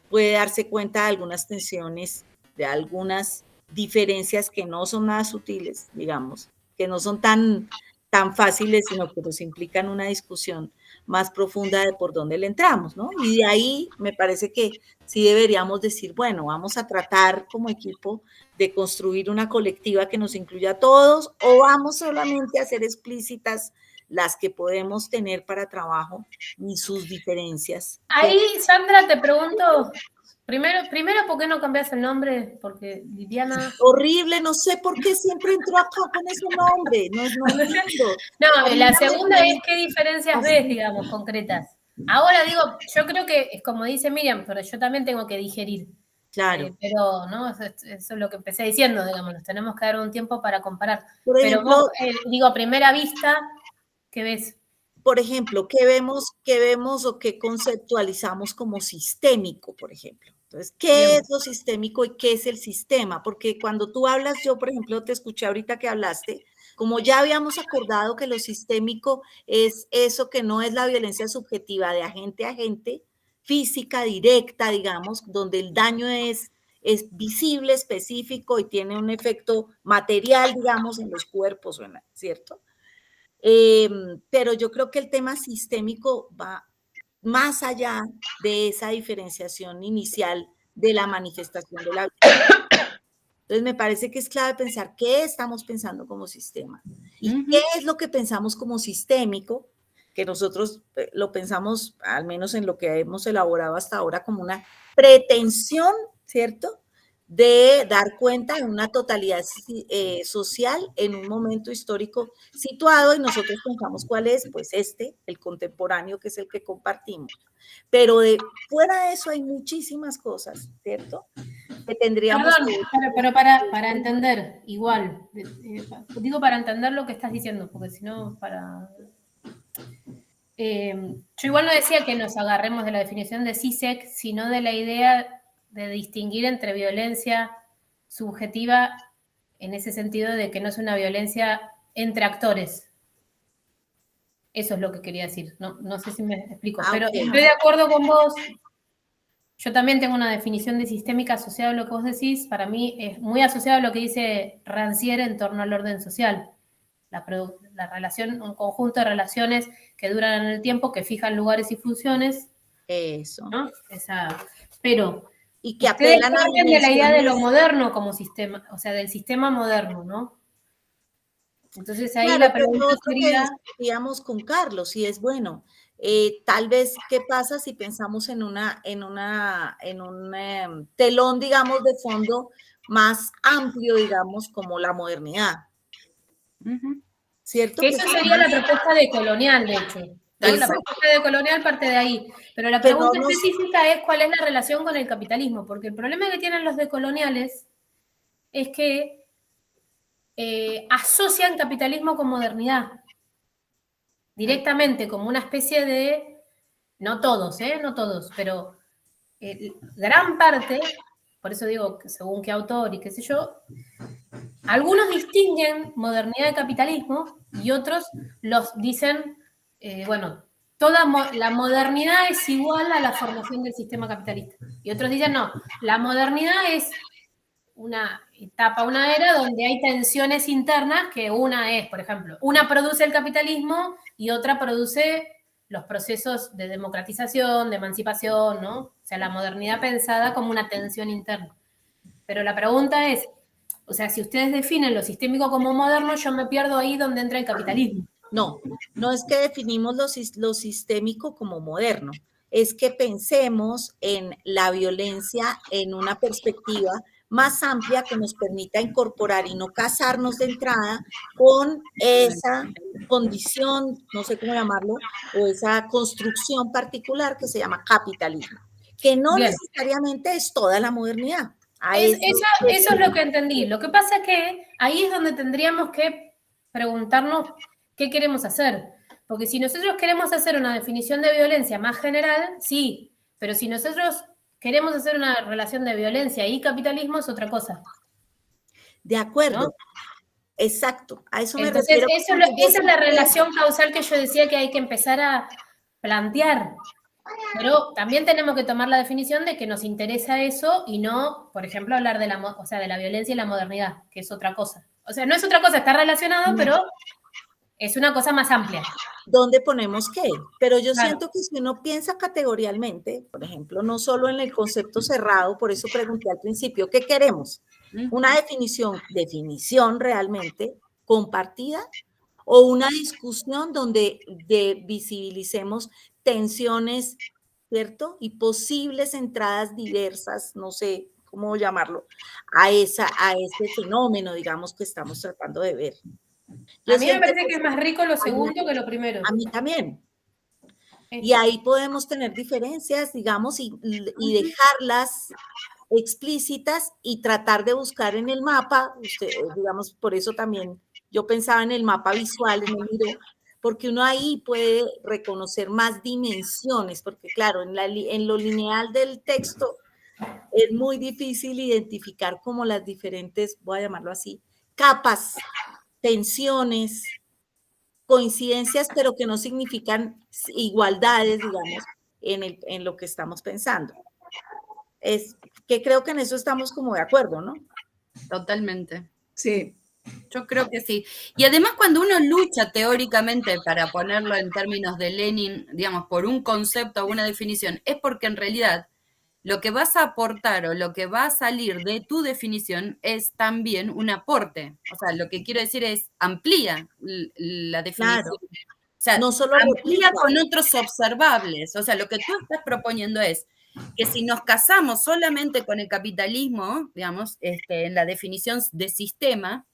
puede darse cuenta de algunas tensiones, de algunas diferencias que no son nada sutiles, digamos, que no son tan fáciles, sino que nos implican una discusión más profunda de por dónde le entramos, ¿no? Y de ahí me parece que sí deberíamos decir, bueno, vamos a tratar como equipo de construir una colectiva que nos incluya a todos, o vamos solamente a hacer explícitas las que podemos tener para trabajo y sus diferencias. Ahí, Sandra, te pregunto, primero, ¿por qué no cambias el nombre? Porque Liliana... Horrible, no sé por qué siempre entró acá con ese nombre. No entiendo. No, la segunda es qué diferencias ves, digamos, concretas. Ahora digo, yo creo que es como dice Miriam, pero yo también tengo que digerir. Claro. Pero, ¿no? Eso es lo que empecé diciendo, digamos, nos tenemos que dar un tiempo para comparar. Por ejemplo, pero vos, digo, a primera vista, ¿qué ves? Por ejemplo, ¿qué vemos o qué conceptualizamos como sistémico, por ejemplo? Entonces, ¿qué es lo sistémico y qué es el sistema? Porque cuando tú hablas, yo, por ejemplo, te escuché ahorita que hablaste, como ya habíamos acordado que lo sistémico es eso que no es la violencia subjetiva de agente a agente, física directa, digamos, donde el daño es visible, específico y tiene un efecto material, digamos, en los cuerpos, ¿cierto? Pero yo creo que el tema sistémico va más allá de esa diferenciación inicial de la manifestación de la violencia. Entonces me parece que es clave pensar qué estamos pensando como sistema y qué es lo que pensamos como sistémico, que nosotros lo pensamos, al menos en lo que hemos elaborado hasta ahora, como una pretensión, ¿cierto?, de dar cuenta de una totalidad social en un momento histórico situado, y nosotros pensamos cuál es, pues el contemporáneo, que es el que compartimos. Pero fuera de eso hay muchísimas cosas, ¿cierto?, que tendríamos... Perdón, pero para entender, igual, digo para entender lo que estás diciendo, porque si no, yo igual no decía que nos agarremos de la definición de CISEC, sino de la idea de distinguir entre violencia subjetiva en ese sentido de que no es una violencia entre actores. Eso es lo que quería decir. No sé si me explico, pero estoy de acuerdo con vos. Yo también tengo una definición de sistémica asociada a lo que vos decís. Para mí es muy asociado a lo que dice Rancière en torno al orden social. La relación, un conjunto de relaciones que duran en el tiempo, que fijan lugares y funciones. Eso. ¿No? Pero... Y que apelan a de la idea de lo moderno como sistema, o sea, del sistema moderno, ¿no? Entonces ahí la pregunta sería... que discutíamos con Carlos, y es bueno, tal vez, ¿qué pasa si pensamos en un telón, digamos, de fondo más amplio, digamos, como la modernidad? ¿Cierto? Eso sería la propuesta de Colonial, de hecho. ¿No? La propuesta de Colonial parte de ahí. Pero la pregunta específica es cuál es la relación con el capitalismo, porque el problema que tienen los decoloniales es que asocian capitalismo con modernidad. Directamente, como una especie de... No todos, pero gran parte, por eso digo que según qué autor y qué sé yo, algunos distinguen modernidad de capitalismo y otros los dicen... la modernidad es igual a la formación del sistema capitalista. Y otros dicen, no, la modernidad es una etapa, una era donde hay tensiones internas, que una es, por ejemplo, una produce el capitalismo y otra produce los procesos de democratización, de emancipación, ¿no? O sea, la modernidad pensada como una tensión interna. Pero la pregunta es, o sea, si ustedes definen lo sistémico como moderno, yo me pierdo ahí donde entra el capitalismo. No, no es que definimos lo sistémico como moderno, es que pensemos en la violencia en una perspectiva más amplia que nos permita incorporar y no casarnos de entrada con esa condición, no sé cómo llamarlo, o esa construcción particular que se llama capitalismo, que no Bien. necesariamente es toda la modernidad. Eso es lo que entendí. Lo que pasa es que ahí es donde tendríamos que preguntarnos qué queremos hacer. Porque si nosotros queremos hacer una definición de violencia más general, sí, pero si nosotros queremos hacer una relación de violencia y capitalismo es otra cosa. De acuerdo. ¿No? Exacto, a eso me Entonces, refiero. esa es la relación causal que yo decía que hay que empezar a plantear. Pero también tenemos que tomar la definición de que nos interesa eso y no, por ejemplo, hablar de la violencia y la modernidad, que es otra cosa. O sea, no es otra cosa, está relacionado, pero es una cosa más amplia. ¿Dónde ponemos qué? Pero yo Claro. siento que si uno piensa categorialmente, por ejemplo, no solo en el concepto cerrado, por eso pregunté al principio, ¿qué queremos? ¿Una definición realmente compartida o una discusión donde visibilicemos tensiones, ¿cierto? Y posibles entradas diversas, no sé cómo llamarlo, a ese fenómeno, digamos, que estamos tratando de ver. A mí me parece que es más rico lo segundo que lo primero. A mí también. Y ahí podemos tener diferencias, digamos, y dejarlas explícitas y tratar de buscar en el mapa, digamos, por eso también yo pensaba en el mapa visual, en el video, porque uno ahí puede reconocer más dimensiones, porque claro, en lo lineal del texto es muy difícil identificar como las diferentes, voy a llamarlo así, capas, tensiones, coincidencias, pero que no significan igualdades, digamos, en lo que estamos pensando. Es que creo que en eso estamos como de acuerdo, ¿no? Totalmente. Sí. Yo creo que sí. Y además cuando uno lucha teóricamente, para ponerlo en términos de Lenin, digamos, por un concepto o una definición, es porque en realidad lo que vas a aportar o lo que va a salir de tu definición es también un aporte. O sea, lo que quiero decir es amplía la definición. Claro. O sea, no solo amplía con otros observables. O sea, lo que tú estás proponiendo es que si nos casamos solamente con el capitalismo, digamos, en la definición de sistema,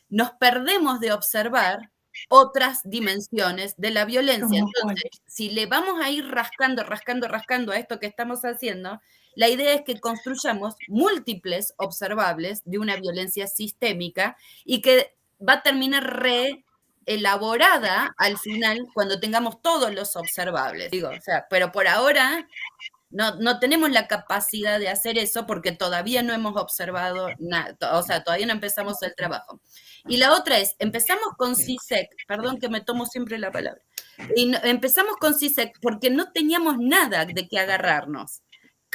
nos perdemos de observar otras dimensiones de la violencia. Entonces, si le vamos a ir rascando a esto que estamos haciendo, la idea es que construyamos múltiples observables de una violencia sistémica y que va a terminar reelaborada al final cuando tengamos todos los observables. Digo, o sea, pero por ahora no tenemos la capacidad de hacer eso porque todavía no hemos observado nada, o sea, todavía no empezamos el trabajo. Y la otra es, empezamos con CISEC, perdón que me tomo siempre la palabra, y empezamos con CISEC porque no teníamos nada de qué agarrarnos.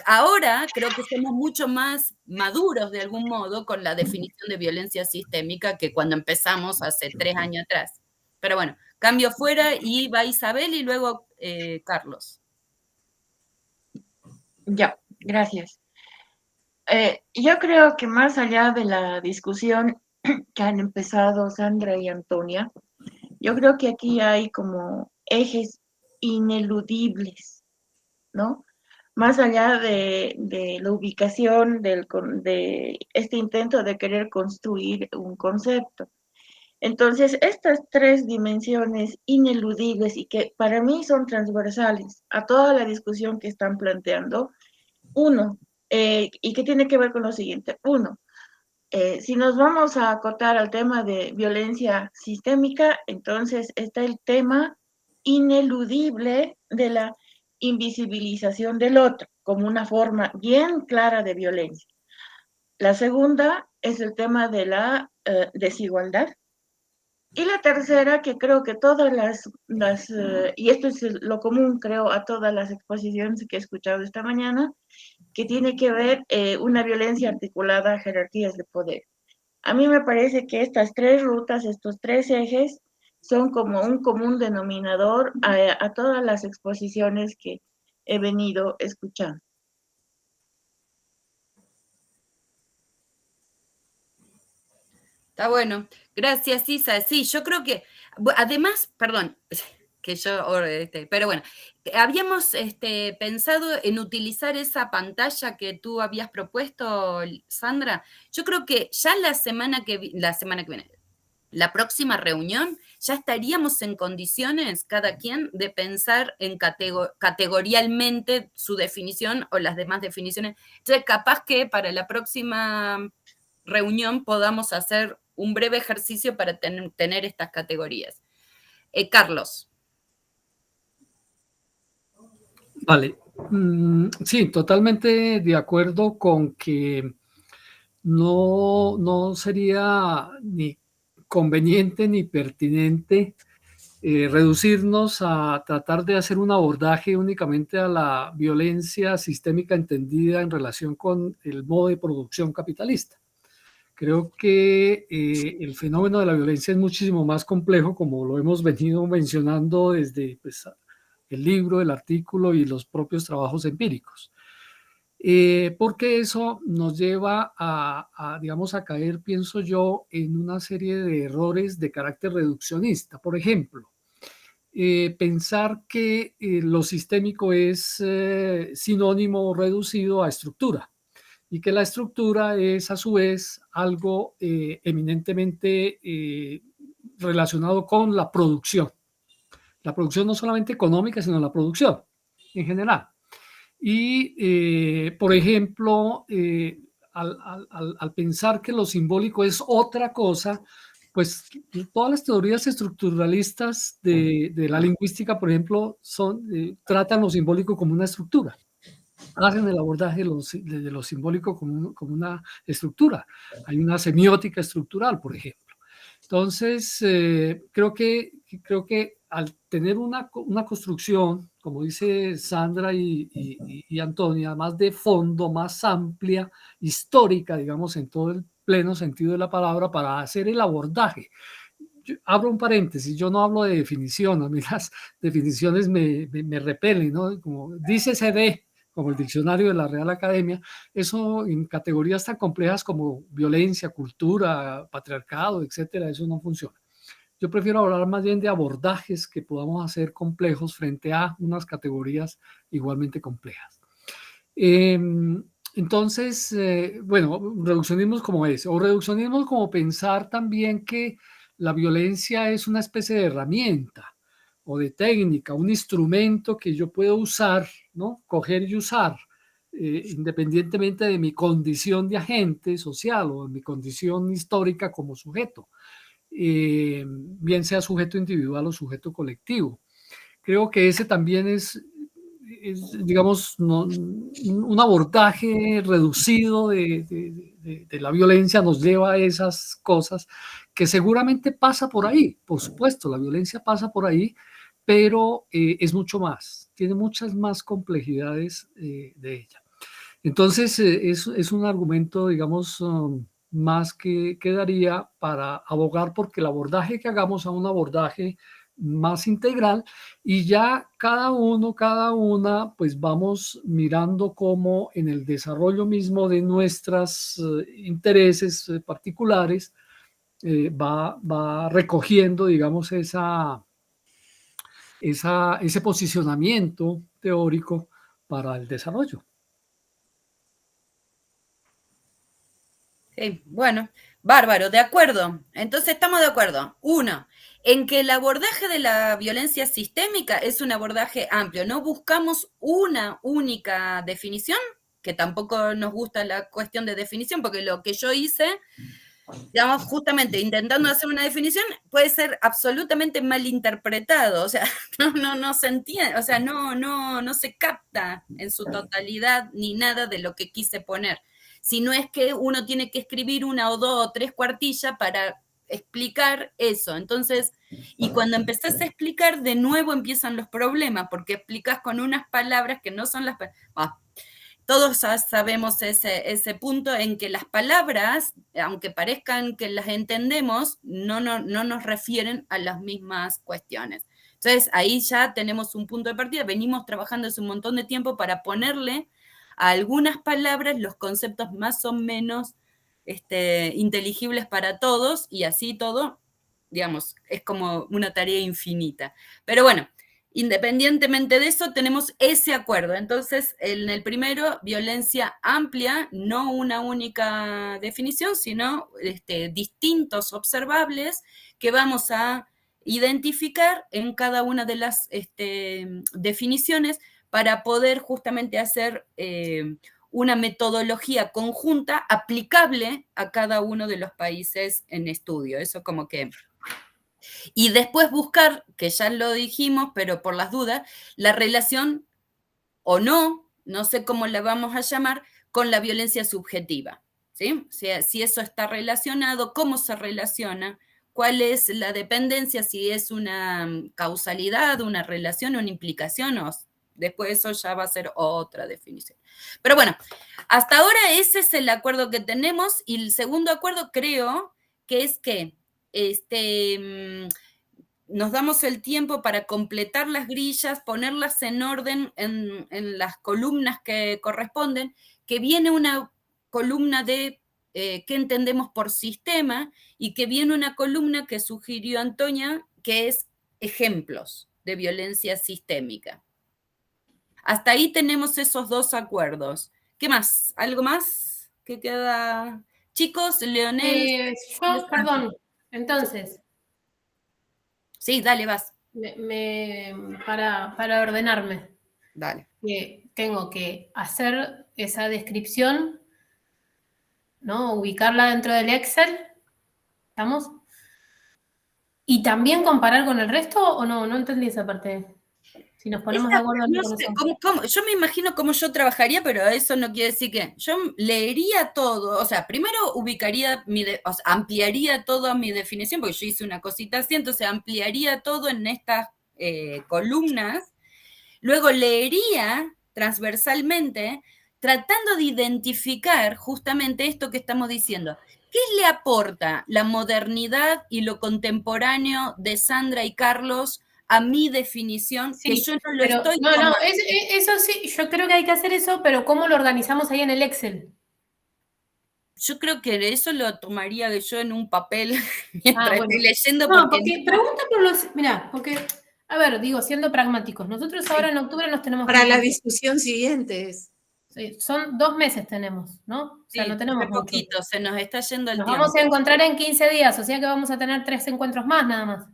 Ahora creo que somos mucho más maduros de algún modo con la definición de violencia sistémica que cuando empezamos hace 3 años atrás. Pero bueno, cambio fuera y va Isabel y luego Carlos. Ya, gracias. Yo creo que más allá de la discusión que han empezado Sandra y Antonia, yo creo que aquí hay como ejes ineludibles, ¿no? Más allá de la ubicación de este intento de querer construir un concepto. Entonces, estas 3 dimensiones ineludibles y que para mí son transversales a toda la discusión que están planteando, y que tiene que ver con lo siguiente. Si nos vamos a acotar al tema de violencia sistémica, entonces está el tema ineludible de la invisibilización del otro como una forma bien clara de violencia. La segunda es el tema de la desigualdad. Y la tercera, que creo que todas y esto es lo común, creo, a todas las exposiciones que he escuchado esta mañana, que tiene que ver una violencia articulada a jerarquías de poder. A mí me parece que estas 3 rutas, estos 3 ejes, son como un común denominador a todas las exposiciones que he venido escuchando. Está bueno. Gracias, Isa. Sí, yo creo que, además, perdón, que yo, pero bueno, habíamos pensado en utilizar esa pantalla que tú habías propuesto, Sandra. Yo creo que ya la semana que viene, la próxima reunión, ya estaríamos en condiciones, cada quien, de pensar en categorialmente su definición o las demás definiciones. Entonces, capaz que para la próxima reunión podamos hacer un breve ejercicio para tener estas categorías. Carlos. Vale. Sí, totalmente de acuerdo con que no sería ni conveniente ni pertinente reducirnos a tratar de hacer un abordaje únicamente a la violencia sistémica entendida en relación con el modo de producción capitalista. Creo que el fenómeno de la violencia es muchísimo más complejo, como lo hemos venido mencionando desde el libro, el artículo y los propios trabajos empíricos. Porque eso nos lleva digamos, a caer, pienso yo, en una serie de errores de carácter reduccionista. Por ejemplo, pensar que lo sistémico es sinónimo reducido a estructura y que la estructura es a su vez algo eminentemente relacionado con la producción. La producción no solamente económica, sino la producción en general. Y, por ejemplo, al pensar que lo simbólico es otra cosa, pues todas las teorías estructuralistas de la lingüística, por ejemplo, tratan lo simbólico como una estructura. Hacen el abordaje de lo simbólico como una estructura. Hay una semiótica estructural, por ejemplo. Entonces, creo que al tener una construcción, como dice Sandra y Antonia, más de fondo, más amplia, histórica, digamos, en todo el pleno sentido de la palabra, para hacer el abordaje. Abro un paréntesis, yo no hablo de definición, a mí las definiciones me repelen, ¿no? Como dice CD, como el diccionario de la Real Academia, eso en categorías tan complejas como violencia, cultura, patriarcado, etcétera, eso no funciona. Yo prefiero hablar más bien de abordajes que podamos hacer complejos frente a unas categorías igualmente complejas. Entonces, bueno, reduccionismo como ese, o reduccionismo como pensar también que la violencia es una especie de herramienta o de técnica, un instrumento que yo puedo usar, ¿no? Coger y usar, independientemente de mi condición de agente social o de mi condición histórica como sujeto, bien sea sujeto individual o sujeto colectivo. Creo que ese también es digamos, un abordaje reducido de la violencia nos lleva a esas cosas que seguramente pasa por ahí. Por supuesto, la violencia pasa por ahí, pero es mucho más, tiene muchas más complejidades de ella. Entonces, es un argumento, digamos, más que daría para abogar porque el abordaje que hagamos a un abordaje más integral y ya cada uno, cada una, pues vamos mirando cómo en el desarrollo mismo de nuestros intereses particulares va recogiendo, digamos, ese posicionamiento teórico para el desarrollo. Sí, bueno, bárbaro, de acuerdo. Entonces estamos de acuerdo. Uno, en que el abordaje de la violencia sistémica es un abordaje amplio. No buscamos una única definición, que tampoco nos gusta la cuestión de definición, porque lo que yo hice, digamos, justamente intentando hacer una definición, puede ser absolutamente malinterpretado. O sea, no se entiende, o sea, no se capta en su totalidad ni nada de lo que quise poner. Si no es que uno tiene que escribir una o dos o tres cuartillas para explicar eso. Entonces, y cuando empezás a explicar, de nuevo empiezan los problemas, porque explicas con unas palabras que no son las palabras. todos sabemos ese punto en que las palabras, aunque parezcan que las entendemos, no nos refieren a las mismas cuestiones. Entonces, ahí ya tenemos un punto de partida. Venimos trabajando hace un montón de tiempo para ponerle a algunas palabras los conceptos más o menos inteligibles para todos, y así todo, digamos, es como una tarea infinita. Pero bueno, independientemente de eso, tenemos ese acuerdo. Entonces, en el primero, violencia amplia, no una única definición, sino distintos observables que vamos a identificar en cada una de las definiciones para poder justamente hacer una metodología conjunta aplicable a cada uno de los países en estudio. Eso como que... Y después buscar, que ya lo dijimos, pero por las dudas, la relación o no sé cómo la vamos a llamar, con la violencia subjetiva, ¿sí? O sea, si eso está relacionado, cómo se relaciona, cuál es la dependencia, si es una causalidad, una relación, una implicación, o después eso ya va a ser otra definición. Pero bueno, hasta ahora ese es el acuerdo que tenemos, y el segundo acuerdo creo que es que nos damos el tiempo para completar las grillas, ponerlas en orden en las columnas que corresponden, que viene una columna de qué entendemos por sistema, y que viene una columna que sugirió Antonia, que es ejemplos de violencia sistémica. Hasta ahí tenemos esos dos acuerdos. ¿Qué más? ¿Algo más que queda? Chicos, Leonel. Perdón, entonces. Sí, dale, vas. Para ordenarme. Dale. Tengo que hacer esa descripción, ¿no? Ubicarla dentro del Excel. ¿Estamos? ¿Y también comparar con el resto o no? No entendí esa parte. Si nos ponemos de acuerdo. No sé, yo me imagino cómo yo trabajaría, pero eso no quiere decir que yo leería todo. O sea, primero ubicaría ampliaría toda mi definición, porque yo hice una cosita así, entonces ampliaría todo en estas columnas. Luego leería transversalmente, tratando de identificar justamente esto que estamos diciendo. ¿Qué le aporta la modernidad y lo contemporáneo de Sandra y Carlos a mi definición? Sí, que yo no lo estoy... Eso sí, yo creo que hay que hacer eso, pero ¿cómo lo organizamos ahí en el Excel? Yo creo que eso lo tomaría yo en un papel mientras estoy leyendo. Porque pregunta por los... Mirá, porque... A ver, digo, siendo pragmáticos, nosotros ahora en octubre nos tenemos... Para la discusión siguiente es... Sí, son 2 meses tenemos, ¿no? O sea, no tenemos muy poquito, se nos está yendo el tiempo. Nos vamos a encontrar en 15 días, o sea que vamos a tener 3 encuentros más nada más.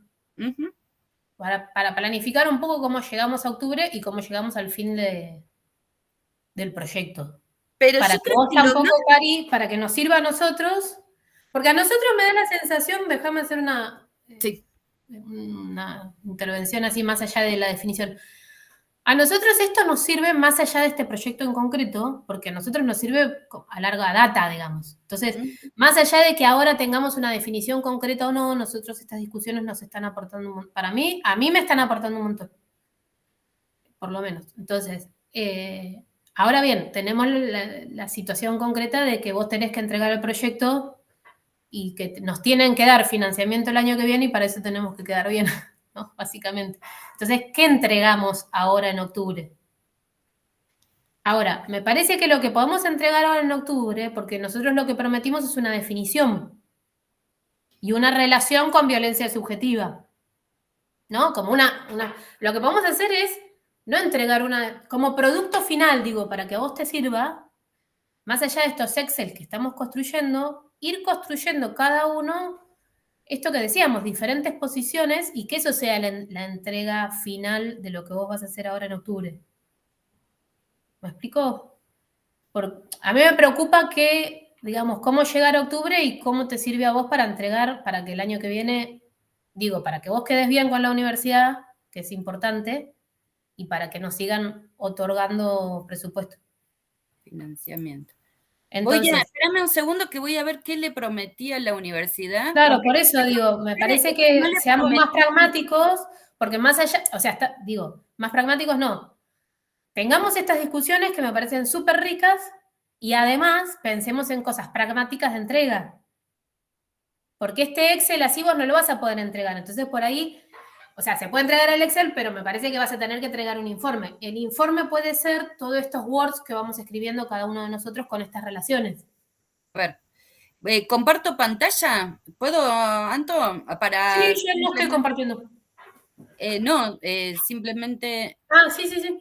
Para planificar un poco cómo llegamos a octubre y cómo llegamos al fin del proyecto. Pero para que vos tampoco, Cari, para que nos sirva a nosotros, porque a nosotros me da la sensación, déjame hacer una intervención así más allá de la definición. A nosotros esto nos sirve más allá de este proyecto en concreto, porque a nosotros nos sirve a larga data, digamos. Entonces, más allá de que ahora tengamos una definición concreta o no, nosotros estas discusiones nos están aportando un montón. Para mí, a mí me están aportando un montón. Por lo menos. Entonces, ahora bien, tenemos la situación concreta de que vos tenés que entregar el proyecto y que nos tienen que dar financiamiento el año que viene, y para eso tenemos que quedar bien, ¿no? Básicamente. Entonces, ¿qué entregamos ahora en octubre? Ahora, me parece que lo que podemos entregar ahora en octubre, porque nosotros lo que prometimos es una definición y una relación con violencia subjetiva, ¿no? Como lo que podemos hacer es no entregar como producto final, digo, para que a vos te sirva, más allá de estos Excel que estamos construyendo, ir construyendo cada uno, esto que decíamos, diferentes posiciones, y que eso sea la entrega final de lo que vos vas a hacer ahora en octubre. ¿Me explico? A mí me preocupa que, digamos, cómo llegar a octubre y cómo te sirve a vos para entregar, para que el año que viene, para que vos quedes bien con la universidad, que es importante, y para que nos sigan otorgando presupuesto. Financiamiento. Entonces, espérame un segundo que voy a ver qué le prometí a la universidad. Claro, por eso digo, me parece que seamos más pragmáticos, porque más allá, o sea, más pragmáticos no. tengamos estas discusiones que me parecen súper ricas y además pensemos en cosas pragmáticas de entrega. Porque este Excel así vos no lo vas a poder entregar. Entonces por ahí, o sea, se puede entregar el Excel, pero me parece que vas a tener que entregar un informe. El informe puede ser todos estos words que vamos escribiendo cada uno de nosotros con estas relaciones. A ver, ¿comparto pantalla? ¿Puedo, Anto? Sí, yo no estoy compartiendo. No, simplemente... Ah, sí.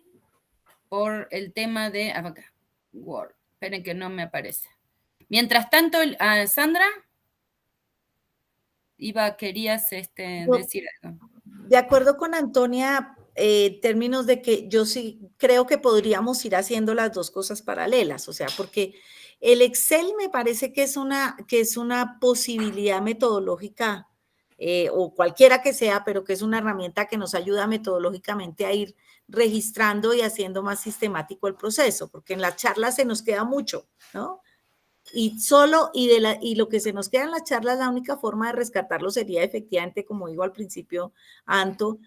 Por el tema de... acá, Word. Esperen que no me aparece. Mientras tanto, Sandra, querías decir algo. De acuerdo con Antonia, en términos de que yo sí creo que podríamos ir haciendo las dos cosas paralelas, o sea, porque el Excel me parece que es una posibilidad metodológica, o cualquiera que sea, pero que es una herramienta que nos ayuda metodológicamente a ir registrando y haciendo más sistemático el proceso, porque en las charlas se nos queda mucho, ¿no? Y lo que se nos queda en las charlas, la única forma de rescatarlo sería efectivamente, como digo al principio, Anto,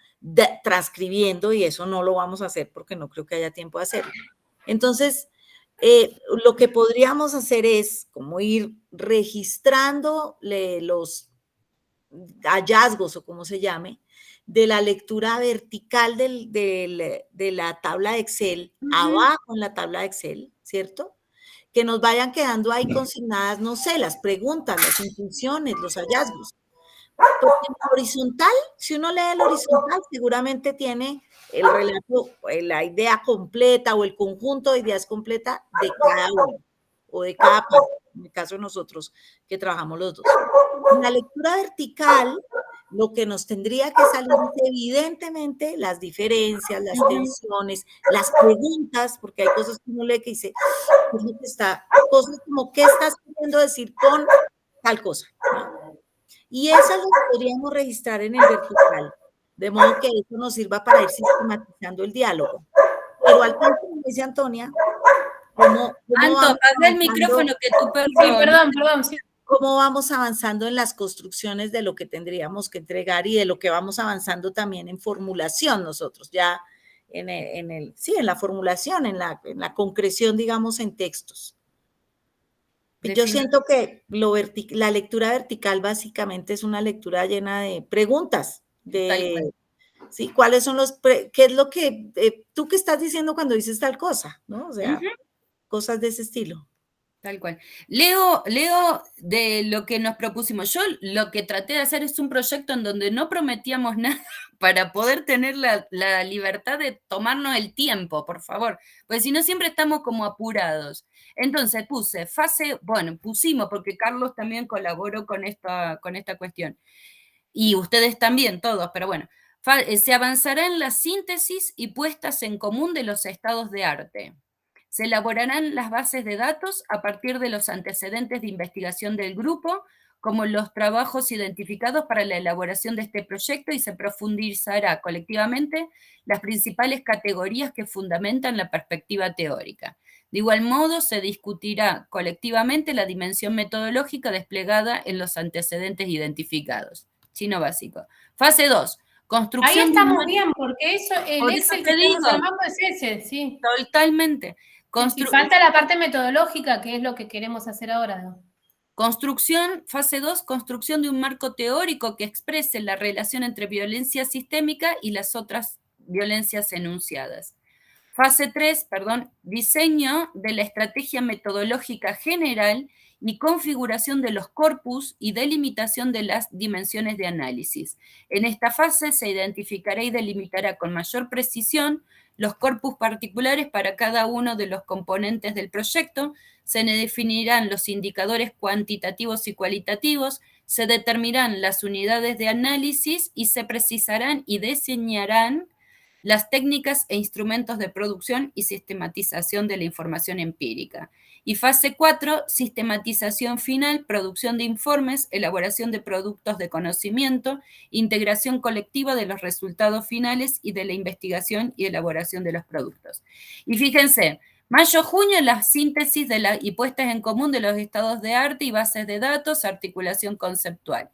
transcribiendo, y eso no lo vamos a hacer porque no creo que haya tiempo de hacerlo. Entonces, lo que podríamos hacer es como ir registrando los hallazgos, o como se llame, de la lectura vertical de la tabla de Excel, abajo en la tabla de Excel, ¿cierto? Que nos vayan quedando ahí consignadas, no sé, las preguntas, las intuiciones, los hallazgos. Porque en el horizontal, si uno lee el horizontal, seguramente tiene el relato, la idea completa o el conjunto de ideas completa de cada uno o de cada parte, en el caso de nosotros que trabajamos los dos. En la lectura vertical, lo que nos tendría que salir es evidentemente las diferencias, las tensiones, las preguntas, porque hay cosas que uno lee que dice, cosas como, ¿qué estás queriendo decir con tal cosa? ¿No? Y esas las podríamos registrar en el vertical, de modo que eso nos sirva para ir sistematizando el diálogo. Pero al tiempo, como dice Antonia, ¿cómo Anto, apaga el micrófono que tú perdón, sí. ¿Cómo vamos avanzando en las construcciones de lo que tendríamos que entregar y de lo que vamos avanzando también en formulación nosotros, ya en la formulación, en la concreción, digamos, en textos? Yo siento que la lectura vertical básicamente es una lectura llena de preguntas, ¿sí? ¿Cuáles son qué es lo que, tú qué estás diciendo cuando dices tal cosa, ¿no? O sea, cosas de ese estilo. Tal cual. Leo de lo que nos propusimos. Yo lo que traté de hacer es un proyecto en donde no prometíamos nada para poder tener la libertad de tomarnos el tiempo, por favor, porque si no siempre estamos como apurados. Entonces pusimos, porque Carlos también colaboró con esta cuestión, y ustedes también, todos, pero bueno, se avanzará en la síntesis y puestas en común de los estados de arte. Se elaborarán las bases de datos a partir de los antecedentes de investigación del grupo, como los trabajos identificados para la elaboración de este proyecto, y se profundizará colectivamente las principales categorías que fundamentan la perspectiva teórica. De igual modo, se discutirá colectivamente la dimensión metodológica desplegada en los antecedentes identificados. Chino básico. Fase 2. Construcción. Ahí estamos bien, porque eso, el Excel que estamos armando es ese, sí. Totalmente. Y falta la parte metodológica, que es lo que queremos hacer ahora, ¿no? Construcción, fase 2, construcción de un marco teórico que exprese la relación entre violencia sistémica y las otras violencias enunciadas. Fase 3, diseño de la estrategia metodológica general y configuración de los corpus y delimitación de las dimensiones de análisis. En esta fase se identificará y delimitará con mayor precisión los corpus particulares para cada uno de los componentes del proyecto, se definirán los indicadores cuantitativos y cualitativos, se determinarán las unidades de análisis y se precisarán y diseñarán las técnicas e instrumentos de producción y sistematización de la información empírica. Y fase 4, sistematización final, producción de informes, elaboración de productos de conocimiento, integración colectiva de los resultados finales y de la investigación y elaboración de los productos. Y fíjense, mayo-junio, la síntesis y puestas en común de los estados de arte y bases de datos, articulación conceptual.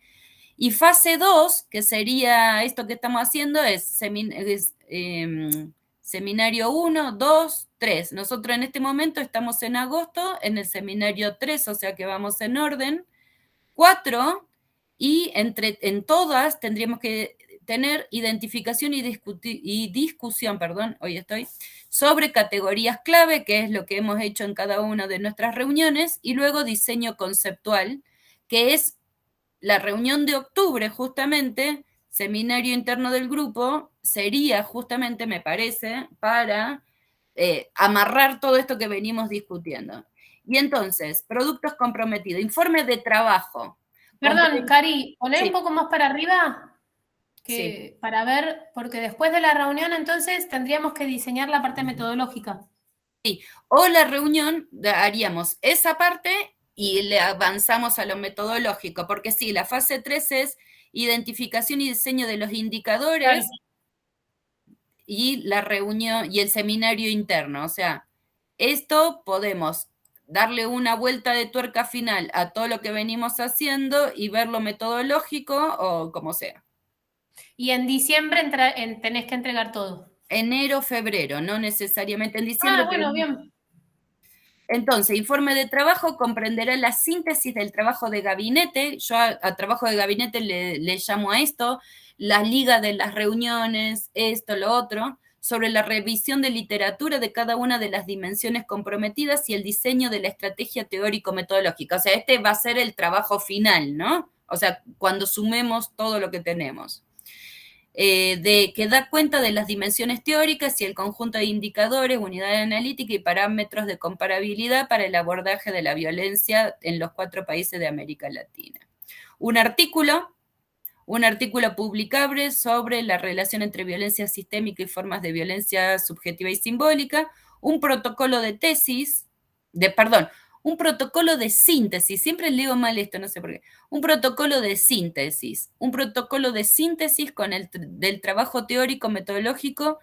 Y fase 2, que sería esto que estamos haciendo, es Seminario 1, 2, 3. Nosotros en este momento estamos en agosto, en el seminario 3, o sea que vamos en orden. 4, y en todas tendríamos que tener identificación y discusión, sobre categorías clave, que es lo que hemos hecho en cada una de nuestras reuniones, y luego diseño conceptual, que es la reunión de octubre, justamente, seminario interno del grupo, sería justamente, me parece, para amarrar todo esto que venimos discutiendo. Y entonces, productos comprometidos, informe de trabajo. Perdón, Cari, poné Sí. un poco más para arriba, Sí. para ver, porque después de la reunión entonces tendríamos que diseñar la parte metodológica. Sí, o la reunión haríamos esa parte y le avanzamos a lo metodológico, porque sí, la fase 3 es identificación y diseño de los indicadores, Claro. y la reunión y el seminario interno. O sea, esto podemos darle una vuelta de tuerca final a todo lo que venimos haciendo y ver lo metodológico o como sea. Y en diciembre tenés que entregar todo. Enero, febrero, no necesariamente en diciembre. Ah, bueno, bien. Entonces, informe de trabajo comprenderá la síntesis del trabajo de gabinete. Yo a trabajo de gabinete le llamo a esto, la liga de las reuniones, esto, lo otro, sobre la revisión de literatura de cada una de las dimensiones comprometidas y el diseño de la estrategia teórico-metodológica. O sea, este va a ser el trabajo final, ¿no? O sea, cuando sumemos todo lo que tenemos. Que da cuenta de las dimensiones teóricas y el conjunto de indicadores, unidades analíticas y parámetros de comparabilidad para el abordaje de la violencia en los 4 países de América Latina. Un artículo publicable sobre la relación entre violencia sistémica y formas de violencia subjetiva y simbólica, un protocolo de un protocolo de síntesis, siempre leo mal esto, no sé por qué, un protocolo de síntesis del trabajo teórico metodológico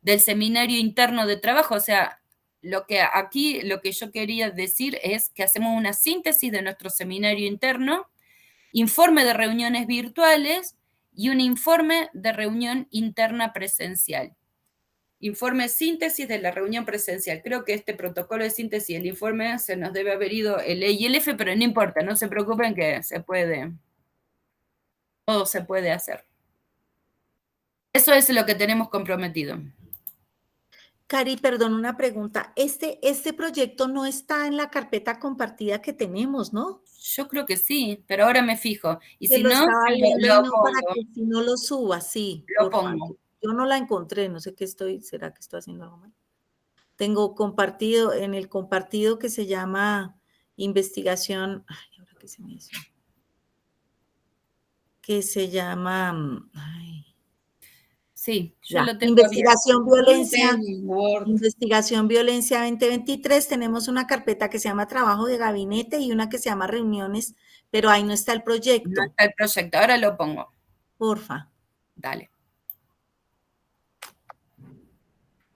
del seminario interno de trabajo. O sea, lo que yo quería decir es que hacemos una síntesis de nuestro seminario interno, informe de reuniones virtuales y un informe de reunión interna presencial. Informe síntesis de la reunión presencial. Creo que este protocolo de síntesis y el informe se nos debe haber ido el E y el F, pero no importa, no se preocupen que todo se puede hacer. Eso es lo que tenemos comprometido. Cari, perdón, una pregunta. Este proyecto no está en la carpeta compartida que tenemos, ¿no? Yo creo que sí, pero ahora me fijo. Y Que si lo no, estaba viendo lo y no pongo. para que si no lo suba, sí. Lo pongo. Yo no la encontré, no sé ¿será que estoy haciendo algo mal? Tengo compartido, en el compartido que se llama investigación, ay, ahora qué se me hizo, que se llama, sí, yo ya, lo tengo investigación abierto. violencia, investigación violencia 2023, tenemos una carpeta que se llama trabajo de gabinete y una que se llama reuniones, pero ahí no está el proyecto. No está el proyecto, ahora lo pongo. Porfa. Dale.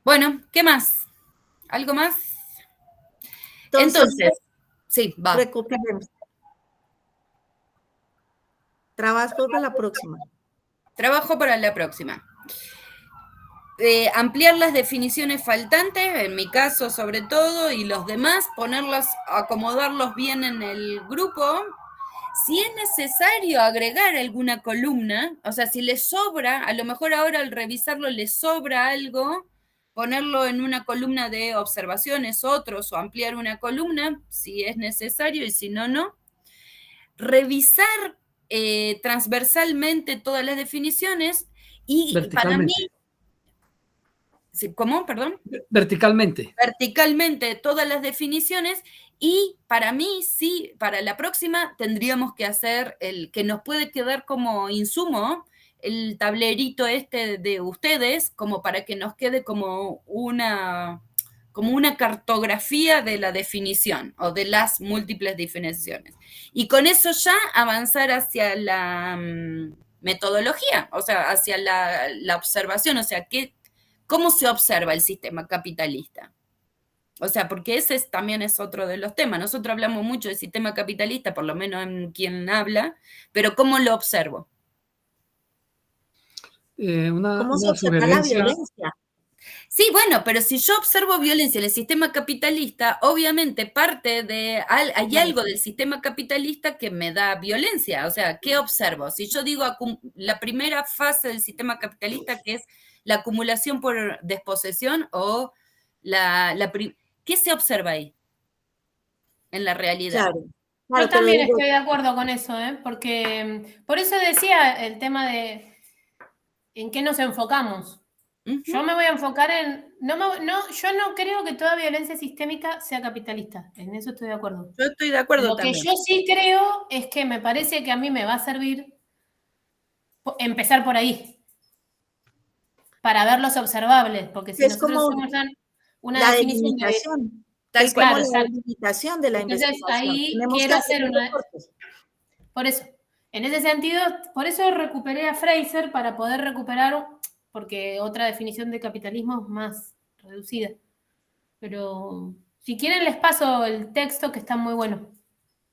Bueno, ¿qué más? ¿Algo más? Entonces sí, va. Recopilemos. Trabajo para la próxima. Trabajo para la próxima. Ampliar las definiciones faltantes, en mi caso sobre todo, y los demás, acomodarlos bien en el grupo. Si es necesario agregar alguna columna, o sea, si les sobra, a lo mejor ahora al revisarlo les sobra algo, ponerlo en una columna de observaciones, otros, o ampliar una columna, si es necesario, y si no, no. Revisar transversalmente todas las definiciones y para mí... ¿Cómo? Perdón. Verticalmente. Verticalmente todas las definiciones, y para mí, sí, para la próxima tendríamos que hacer el que nos puede quedar como insumo, el tablerito este de ustedes, como para que nos quede como una cartografía de la definición o de las múltiples definiciones. Y con eso ya avanzar hacia la metodología, o sea, hacia la observación, o sea, ¿cómo se observa el sistema capitalista? O sea, porque ese también es otro de los temas. Nosotros hablamos mucho del sistema capitalista, por lo menos en quien habla, pero ¿cómo lo observo? ¿Cómo se observa la violencia? Sí, bueno, pero si yo observo violencia en el sistema capitalista, obviamente hay algo del sistema capitalista que me da violencia. O sea, ¿qué observo? Si yo digo la primera fase del sistema capitalista, que es la acumulación por desposesión, o ¿qué se observa ahí en la realidad? Claro. Yo también estoy de acuerdo con eso, porque por eso decía el tema de en qué nos enfocamos. Yo me voy a enfocar en... yo no creo que toda violencia sistémica sea capitalista. En eso estoy de acuerdo. Yo estoy de acuerdo también. Lo que yo sí creo es que me parece que a mí me va a servir empezar por ahí. Para ver los observables. Porque si nosotros hacemos una definición es como la delimitación de la investigación. Entonces ahí quiero hacer una... Por eso, en ese sentido, por eso recuperé a Fraser para poder recuperar... porque otra definición de capitalismo es más reducida. Pero si quieren les paso el texto que está muy bueno.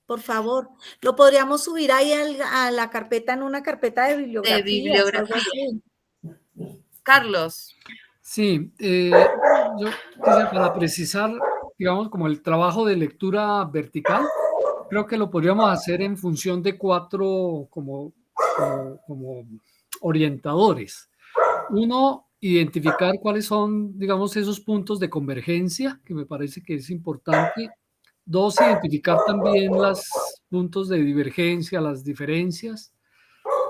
Por favor, lo podríamos subir ahí a la carpeta, en una carpeta de bibliografía. Carlos. Sí, yo para precisar, digamos, como el trabajo de lectura vertical, creo que lo podríamos hacer en función de 4 como orientadores. 1, identificar cuáles son, digamos, esos puntos de convergencia, que me parece que es importante. 2, identificar también los puntos de divergencia, las diferencias.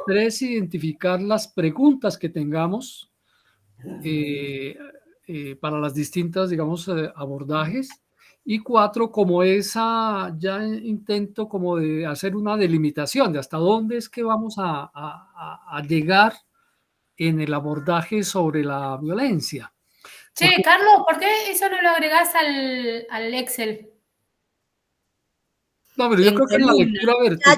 3, identificar las preguntas que tengamos para las distintas, digamos, abordajes. Y 4, como ya intento como de hacer una delimitación de hasta dónde es que vamos a llegar en el abordaje sobre la violencia. Che, Carlos, ¿por qué eso no lo agregás al Excel? No, pero yo creo que en la lectura vertical...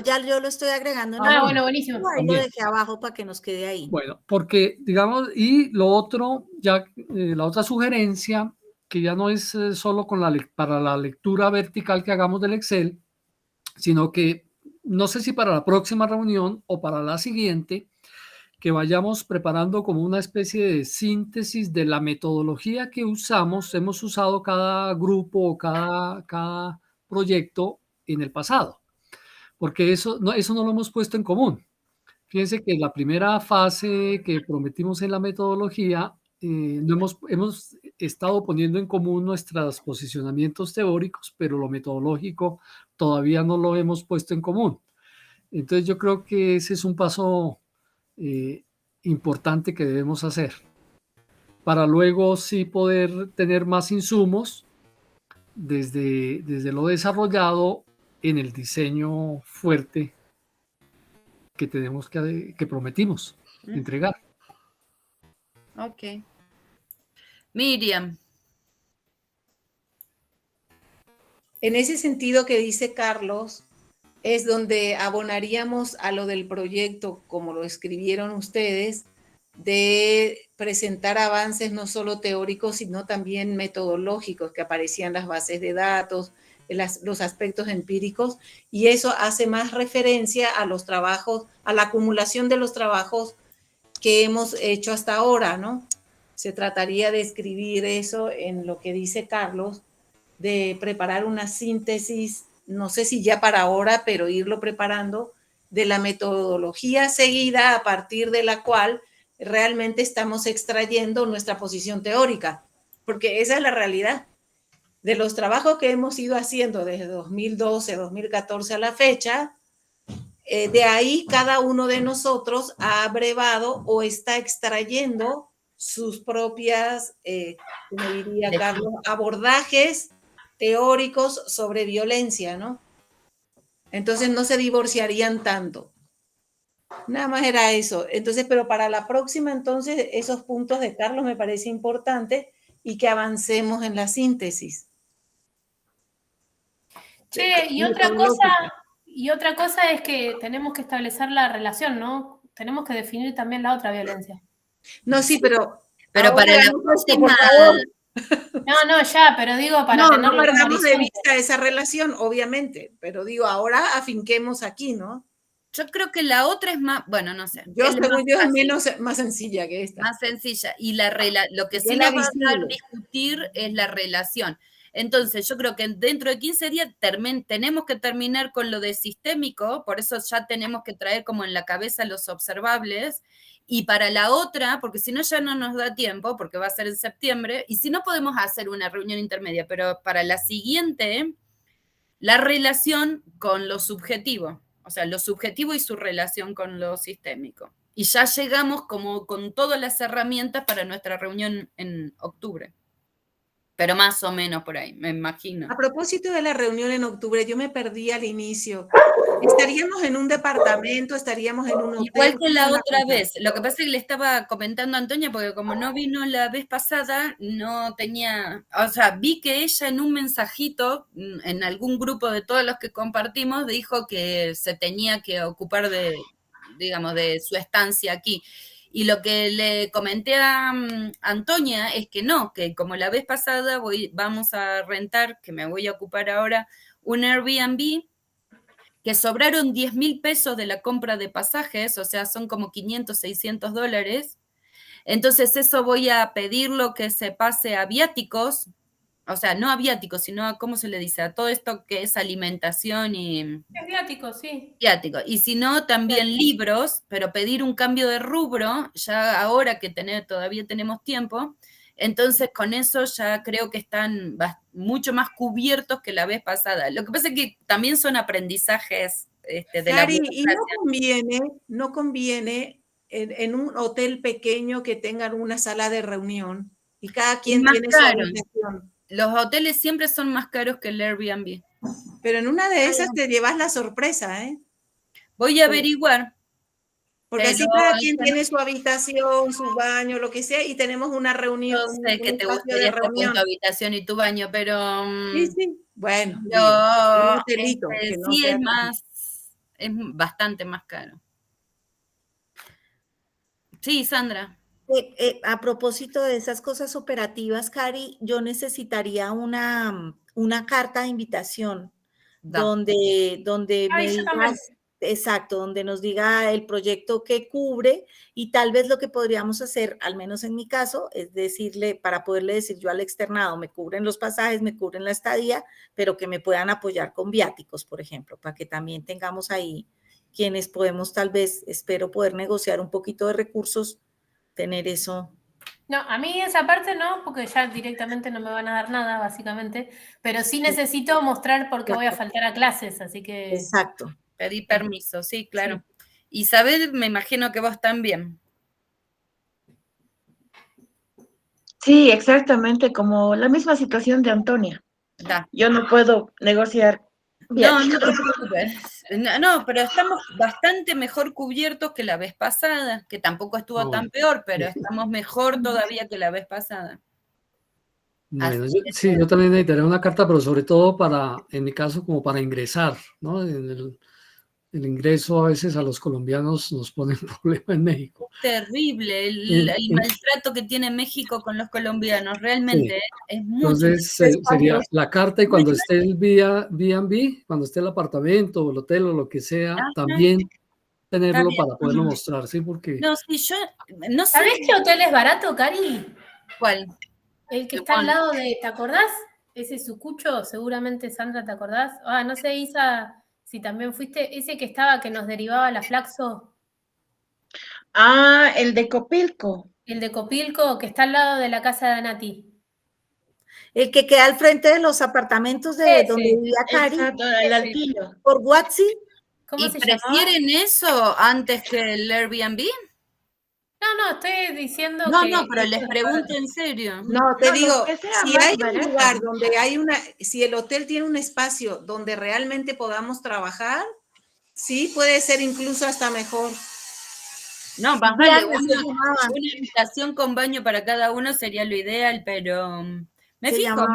Ya yo lo estoy agregando. Bueno, buenísimo. Ahí lo dejé abajo para que nos quede ahí. Bueno, porque, digamos, y lo otro, la otra sugerencia, que ya no es solo para la lectura vertical que hagamos del Excel, sino que, no sé si para la próxima reunión o para la siguiente, que vayamos preparando como una especie de síntesis de la metodología que hemos usado cada grupo o cada proyecto en el pasado, porque eso no lo hemos puesto en común. Fíjense que la primera fase que prometimos en la metodología, hemos estado poniendo en común nuestros posicionamientos teóricos, pero lo metodológico todavía no lo hemos puesto en común. Entonces yo creo que ese es un paso importante que debemos hacer para luego sí poder tener más insumos desde lo desarrollado en el diseño fuerte que tenemos que prometimos entregar. Ok. Miriam. En ese sentido que dice Carlos, es donde abonaríamos a lo del proyecto, como lo escribieron ustedes, de presentar avances no solo teóricos, sino también metodológicos, que aparecían las bases de datos, los aspectos empíricos, y eso hace más referencia a los trabajos, a la acumulación de los trabajos que hemos hecho hasta ahora, ¿no? Se trataría de escribir eso en lo que dice Carlos, de preparar una síntesis, no sé si ya para ahora, pero irlo preparando, de la metodología seguida a partir de la cual realmente estamos extrayendo nuestra posición teórica, porque esa es la realidad. De los trabajos que hemos ido haciendo desde 2012, 2014 a la fecha, de ahí cada uno de nosotros ha abrevado o está extrayendo sus propias, como diría Carlos, abordajes teóricos sobre violencia, ¿no? Entonces no se divorciarían tanto. Nada más era eso. Entonces, pero para la próxima, entonces, esos puntos de Carlos me parece importante y que avancemos en la síntesis. Che, y otra cosa es que tenemos que establecer la relación, ¿no? Tenemos que definir también la otra violencia. No, sí, pero para la próxima... No, ya, pero digo para tener... No perdamos de vista esa relación, obviamente, pero digo, ahora afinquemos aquí, ¿no? Yo creo que la otra es más, bueno, no sé. Yo, es según yo, fácil, es más sencilla que esta. más sencilla. Y lo que Es sí la nos va a dar visible. discutir es la relación. Entonces, yo creo que dentro de 15 días tenemos que terminar con lo de sistémico, por eso ya tenemos que traer como en la cabeza los observables. Y para la otra, porque si no ya no nos da tiempo, porque va a ser en septiembre, y si no podemos hacer una reunión intermedia, pero para la siguiente, la relación con lo subjetivo, o sea, lo subjetivo y su relación con lo sistémico. Y ya llegamos como con todas las herramientas para nuestra reunión en octubre. Pero más o menos por ahí, me imagino. A propósito de la reunión en octubre, yo me perdí al inicio. ¿Estaríamos en un departamento? ¿Estaríamos en un hotel? Igual que la otra vez. Lo que pasa es que le estaba comentando a Antonia, porque como no vino la vez pasada, no tenía, o sea, vi que ella en un mensajito, en algún grupo de todos los que compartimos, dijo que se tenía que ocupar de, digamos, de su estancia aquí. Y lo que le comenté a Antonia es que no, que como la vez pasada vamos a rentar, que me voy a ocupar ahora, un Airbnb, que sobraron 10.000 pesos de la compra de pasajes, o sea, son como 500, 600 dólares. Entonces eso voy a pedirlo que se pase a viáticos, o sea, no a viáticos, sino a, ¿cómo se le dice? A todo esto que es alimentación y... Es viático, sí. Viático. Y si no, también libros, pero pedir un cambio de rubro, ya ahora que todavía tenemos tiempo, entonces con eso ya creo que están mucho más cubiertos que la vez pasada. Lo que pasa es que también son aprendizajes de Cari, la y no conviene en un hotel pequeño que tengan una sala de reunión y cada quien tiene su habitación. Los hoteles siempre son más caros que el Airbnb. Pero en una de esas te llevas la sorpresa, ¿eh? Voy a averiguar. Porque así cada quien tiene su habitación, su baño, lo que sea, y tenemos una reunión. Yo sé que te gustaría estar con tu habitación y tu baño, pero... Sí, sí. Bueno, yo, un hotelito, que no sí sea es bastante más caro. Sí, Sandra. A propósito de esas cosas operativas, Cari, yo necesitaría una carta de invitación donde me digas, exacto, donde nos diga el proyecto que cubre y tal vez lo que podríamos hacer, al menos en mi caso, es decirle, para poderle decir yo al externado, me cubren los pasajes, me cubren la estadía, pero que me puedan apoyar con viáticos, por ejemplo, para que también tengamos ahí quienes podemos tal vez, espero poder negociar un poquito de recursos, tener eso. No, a mí esa parte no, porque ya directamente no me van a dar nada, básicamente, pero sí necesito mostrar por qué voy a faltar a clases, así que... Exacto. Pedí permiso, sí, claro. Sí. Isabel, me imagino que vos también. Sí, exactamente, como la misma situación de Antonia. Yo no puedo negociar. No, no te preocupes. No, pero estamos bastante mejor cubiertos que la vez pasada, que tampoco estuvo tan peor, pero estamos mejor todavía que la vez pasada. Bueno, yo también necesitaré una carta, pero sobre todo en mi caso, como para ingresar, ¿no? El ingreso a veces a los colombianos nos pone un problema en México. Terrible el maltrato que tiene México con los colombianos, realmente sí. Es mucho. Entonces sería la carta y cuando esté el B&B, cuando esté el apartamento o el hotel o lo que sea, también tenerlo para poderlo mostrar, ¿sí? Porque... No, sí, yo no sé. ¿Sabés qué hotel es barato, Cari? ¿Cuál? El que está al lado de, ¿te acordás? Ese Sucucho, seguramente Sandra, ¿te acordás? Ah, no sé, Isa, si también fuiste, ese que estaba, que nos derivaba la Flaxo. Ah, el de Copilco. El de Copilco, que está al lado de la casa de Nati. El que queda al frente de los apartamentos de donde vivía Cari. Exacto, el altillo. Por Watsi. ¿Y prefieren eso antes que el Airbnb? No, estoy diciendo que... No, pero les pregunto en serio. No, te digo, si hay un lugar donde hay si el hotel tiene un espacio donde realmente podamos trabajar, sí, puede ser incluso hasta mejor. No, más vale, una habitación con baño para cada uno sería lo ideal, pero me fijo.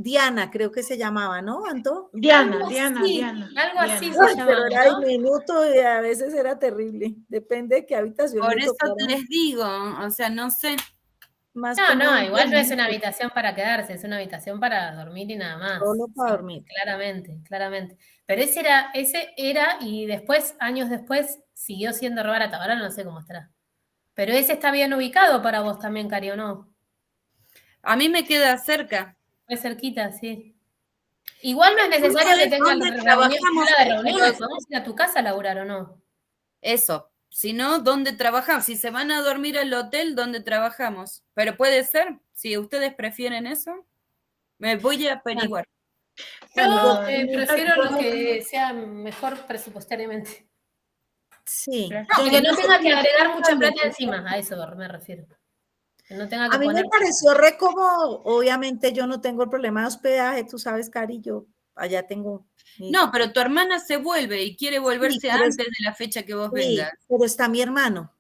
Diana, creo que se llamaba, ¿no, Anto? Diana. Algo así se llama. Pero era diminuto y a veces era terrible. Depende de qué habitación. Por eso les digo, o sea, no sé. más No, como no, un igual no es una permiso, habitación para quedarse, es una habitación para dormir y nada más. solo para Sí, dormir. claramente, claramente. Pero ese era, y después, años después, siguió siendo re barato. Ahora no sé cómo estará. Pero ese está bien ubicado para vos también, Cari, ¿o no? A mí me queda cerca. Re cerquita, sí. Igual no es necesario que tengas ¿Dónde reunión, trabajamos? sala de reuniones, Pero podemos ir a tu casa a laburar, ¿o no? eso, si no, ¿dónde trabajamos? Si se van a dormir al hotel, ¿dónde trabajamos? Pero puede ser, si ustedes prefieren eso, me voy a averiguar. Yo Bueno, prefiero lo que sea mejor presupuestariamente. Sí, No, que no tenga que agregar mucha plata encima, a eso me refiero. Que no tenga que a mí me poner... pareció re cómodo. Obviamente yo no tengo el problema de hospedaje, tú sabes, Cari, yo allá tengo mi... No, pero tu hermana se vuelve y quiere Sí, volverse pero, antes de la fecha que vos vengas. pero está mi hermano.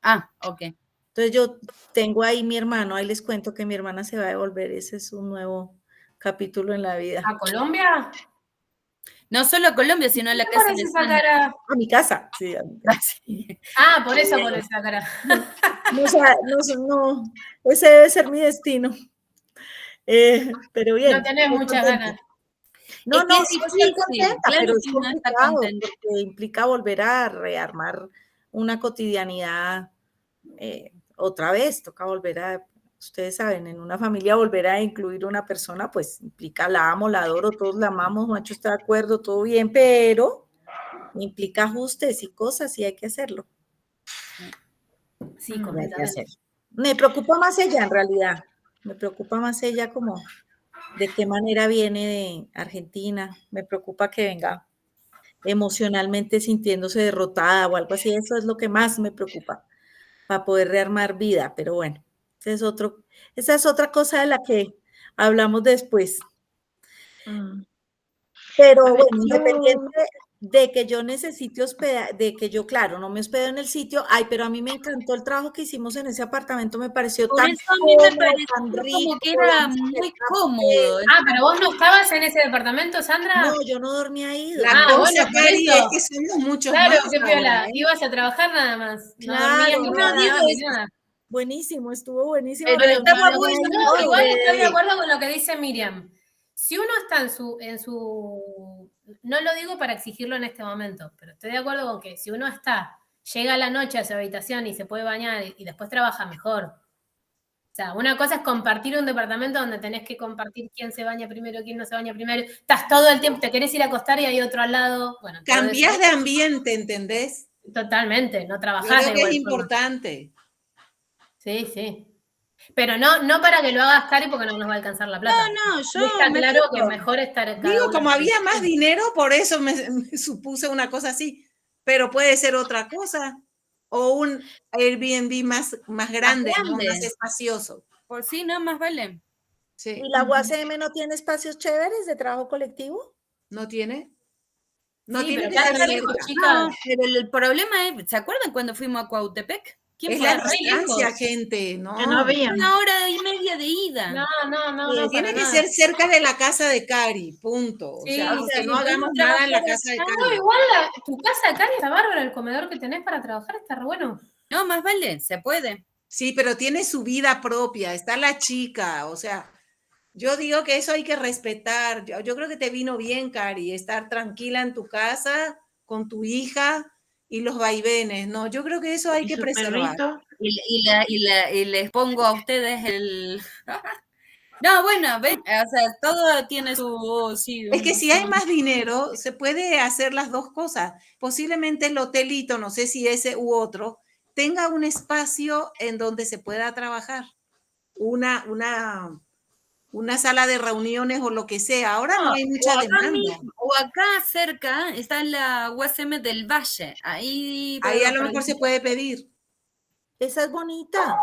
Ah, ok. Entonces yo tengo ahí mi hermano, ahí les cuento que mi hermana se va a devolver, ese es un nuevo capítulo en la vida. ¿A Colombia? No solo a Colombia, sino a la ¿Qué casa parece de esa Sandra. cara? A mi casa, sí. A mi casa. Ah, por eso pones esa cara. No, ese debe ser mi destino. Pero bien. No tenés estoy muchas contenta. ganas. No, Es que es sí estoy difícil, contenta, claro pero es que uno está complicado contento. porque implica volver a rearmar una cotidianidad otra vez, toca volver a, ustedes saben, en una familia volver a incluir una persona, pues implica la amo, la adoro, todos la amamos, Macho está de acuerdo, todo bien, pero implica ajustes y cosas y hay que hacerlo. Sí, Y hay que completamente. hacerlo. Me preocupa más ella en realidad, me preocupa más ella como de qué manera viene de Argentina, me preocupa que venga emocionalmente sintiéndose derrotada o algo así, eso es lo que más me preocupa para poder rearmar vida, pero bueno, esa es otra cosa de la que hablamos después. Pero A ver, bueno, independiente de que yo necesite hospedar, de que yo, claro, no me hospedo en el sitio, ay, pero a mí me encantó el trabajo que hicimos en ese apartamento, me pareció Por tan eso a mí me cómodo, pareció tan rico, como que era podíamos hacer muy café. cómodo. Ah, pero vos no estabas en ese departamento, Sandra. No, yo no dormía ahí. La Ah, cosa, bueno, por Cari, eso. es que somos muchos Claro, más qué ahora, piola. ¿eh? Ibas a trabajar nada más. No dormías Claro, ni no, No, digo, trabajabas ni nada. buenísimo, estuvo buenísimo. pero estaba No, bueno No, igual estoy de que acuerdo con lo que dice Miriam. Si uno está no lo digo para exigirlo en este momento, pero estoy de acuerdo con que si uno llega a la noche a su habitación y se puede bañar y después trabaja mejor. O sea, una cosa es compartir un departamento donde tenés que compartir quién se baña primero, quién no se baña primero. Estás todo el tiempo, te querés ir a acostar y hay otro al lado. Bueno, Cambias de ambiente, ¿entendés? Totalmente, no Yo trabajás creo de que es igual forma. importante. Sí, sí. Pero no para que lo hagas caro y porque no nos va a alcanzar la plata. no, yo Está me claro que fijo. mejor estar cada Digo, uno como en había su más casa. dinero, por eso me supuse una cosa así, pero puede ser otra cosa. O un Airbnb más grande, ¿no? Más espacioso. Por sí, no, más vale. Sí. ¿Y la UACM no tiene espacios chéveres de trabajo colectivo? ¿No tiene? No Sí, tiene pero que queda ser re cerca. lejos, chicas. No, pero el problema es, ¿se acuerdan cuando fuimos a Cuautepec? ¿Quién Es fue? la re distancia, lejos. gente, que no ¿no? había. 1 hora y media de ida. No, Tiene para que nada. ser cerca de la casa de Cari, punto. Sí, O sea, sí. no hagamos nada en la casa de No, Cari. igual tu casa acá está bárbaro, el comedor que tenés para trabajar está re bueno. No, más vale, se puede. Sí, pero tiene su vida propia, está la chica, o sea, yo digo que eso hay que respetar. Yo creo que te vino bien, Cari, estar tranquila en tu casa con tu hija y los vaivenes, ¿no? Yo creo que eso hay Y que su preservar. perrito. Y les pongo a ustedes el... No, bueno, ven, o sea, todo tiene su... Sí, Es que si hay más dinero, se puede hacer las dos cosas. Posiblemente el hotelito, no sé si ese u otro, tenga un espacio en donde se pueda trabajar. Una sala de reuniones o lo que sea. Ahora no hay mucha o acá demanda. mismo, o acá cerca está la USM del Valle. Ahí Ahí a puedo lo mejor se puede pedir. Esa es bonita.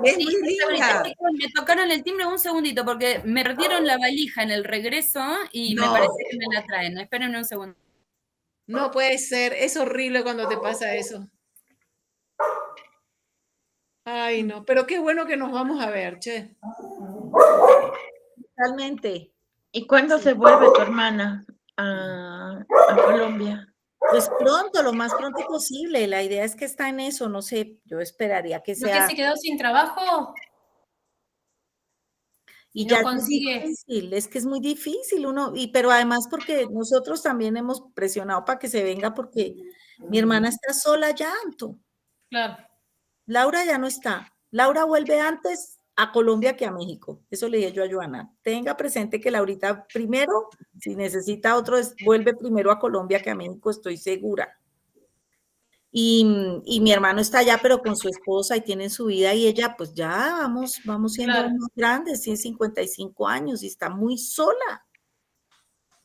Es Sí, muy está bonita. linda. Chicos, me tocaron el timbre un segundito porque me perdieron la valija en el regreso y me No, parece que me la traen. Espérenme un segundo. no puede ser. Es horrible cuando te pasa eso. Ay, no. Pero qué bueno que nos vamos a ver, che. Totalmente. ¿Y cuándo se vuelve tu hermana a Colombia? Pues pronto, lo más pronto posible. La idea es que está en eso, no sé, yo esperaría que ¿No que sea. se quedó sin trabajo? Y no ya consigue... es difícil, es que es muy difícil pero además porque nosotros también hemos presionado para que se venga porque mi hermana está sola ya, Anto. Claro. Laura ya no está. Laura vuelve antes a Colombia que a México. Eso le dije yo a Joana. Tenga presente que Laurita primero, si necesita otro, vuelve primero a Colombia que a México, estoy segura. Y mi hermano está allá, pero con su esposa y tienen su vida y ella, pues ya vamos siendo más grandes, tiene 55 años y está muy sola.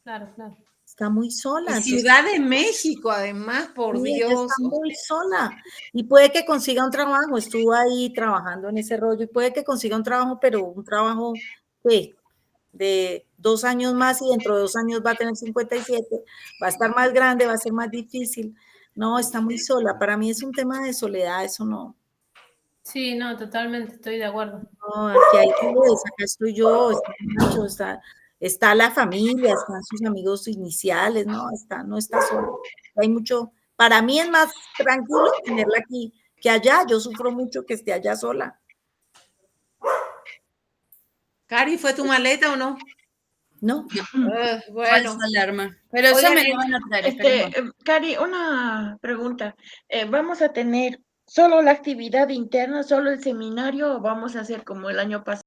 Claro, claro. Está muy sola. Y Ciudad de México, además, por Sí, Dios. ella está muy sola. Y puede que consiga un trabajo, estuvo ahí trabajando en ese rollo, y puede que consiga un trabajo, pero un trabajo de 2 años más y dentro de 2 años va a tener 57, va a estar más grande, va a ser más difícil. No, está muy sola. Para mí es un tema de soledad, eso no. Sí, no, totalmente, estoy de acuerdo. No, aquí hay acá estoy yo, está la familia, están sus amigos iniciales, no está sola. Hay mucho, para mí es más tranquilo tenerla aquí que allá, yo sufro mucho que esté allá sola. Cari, ¿fue tu maleta o no? No. Bueno. Falsa alarma. Pero ya Oigan, me lo van a traer, esperemos. Cari, una pregunta. ¿Vamos a tener solo la actividad interna, solo el seminario, o vamos a hacer como el año pasado?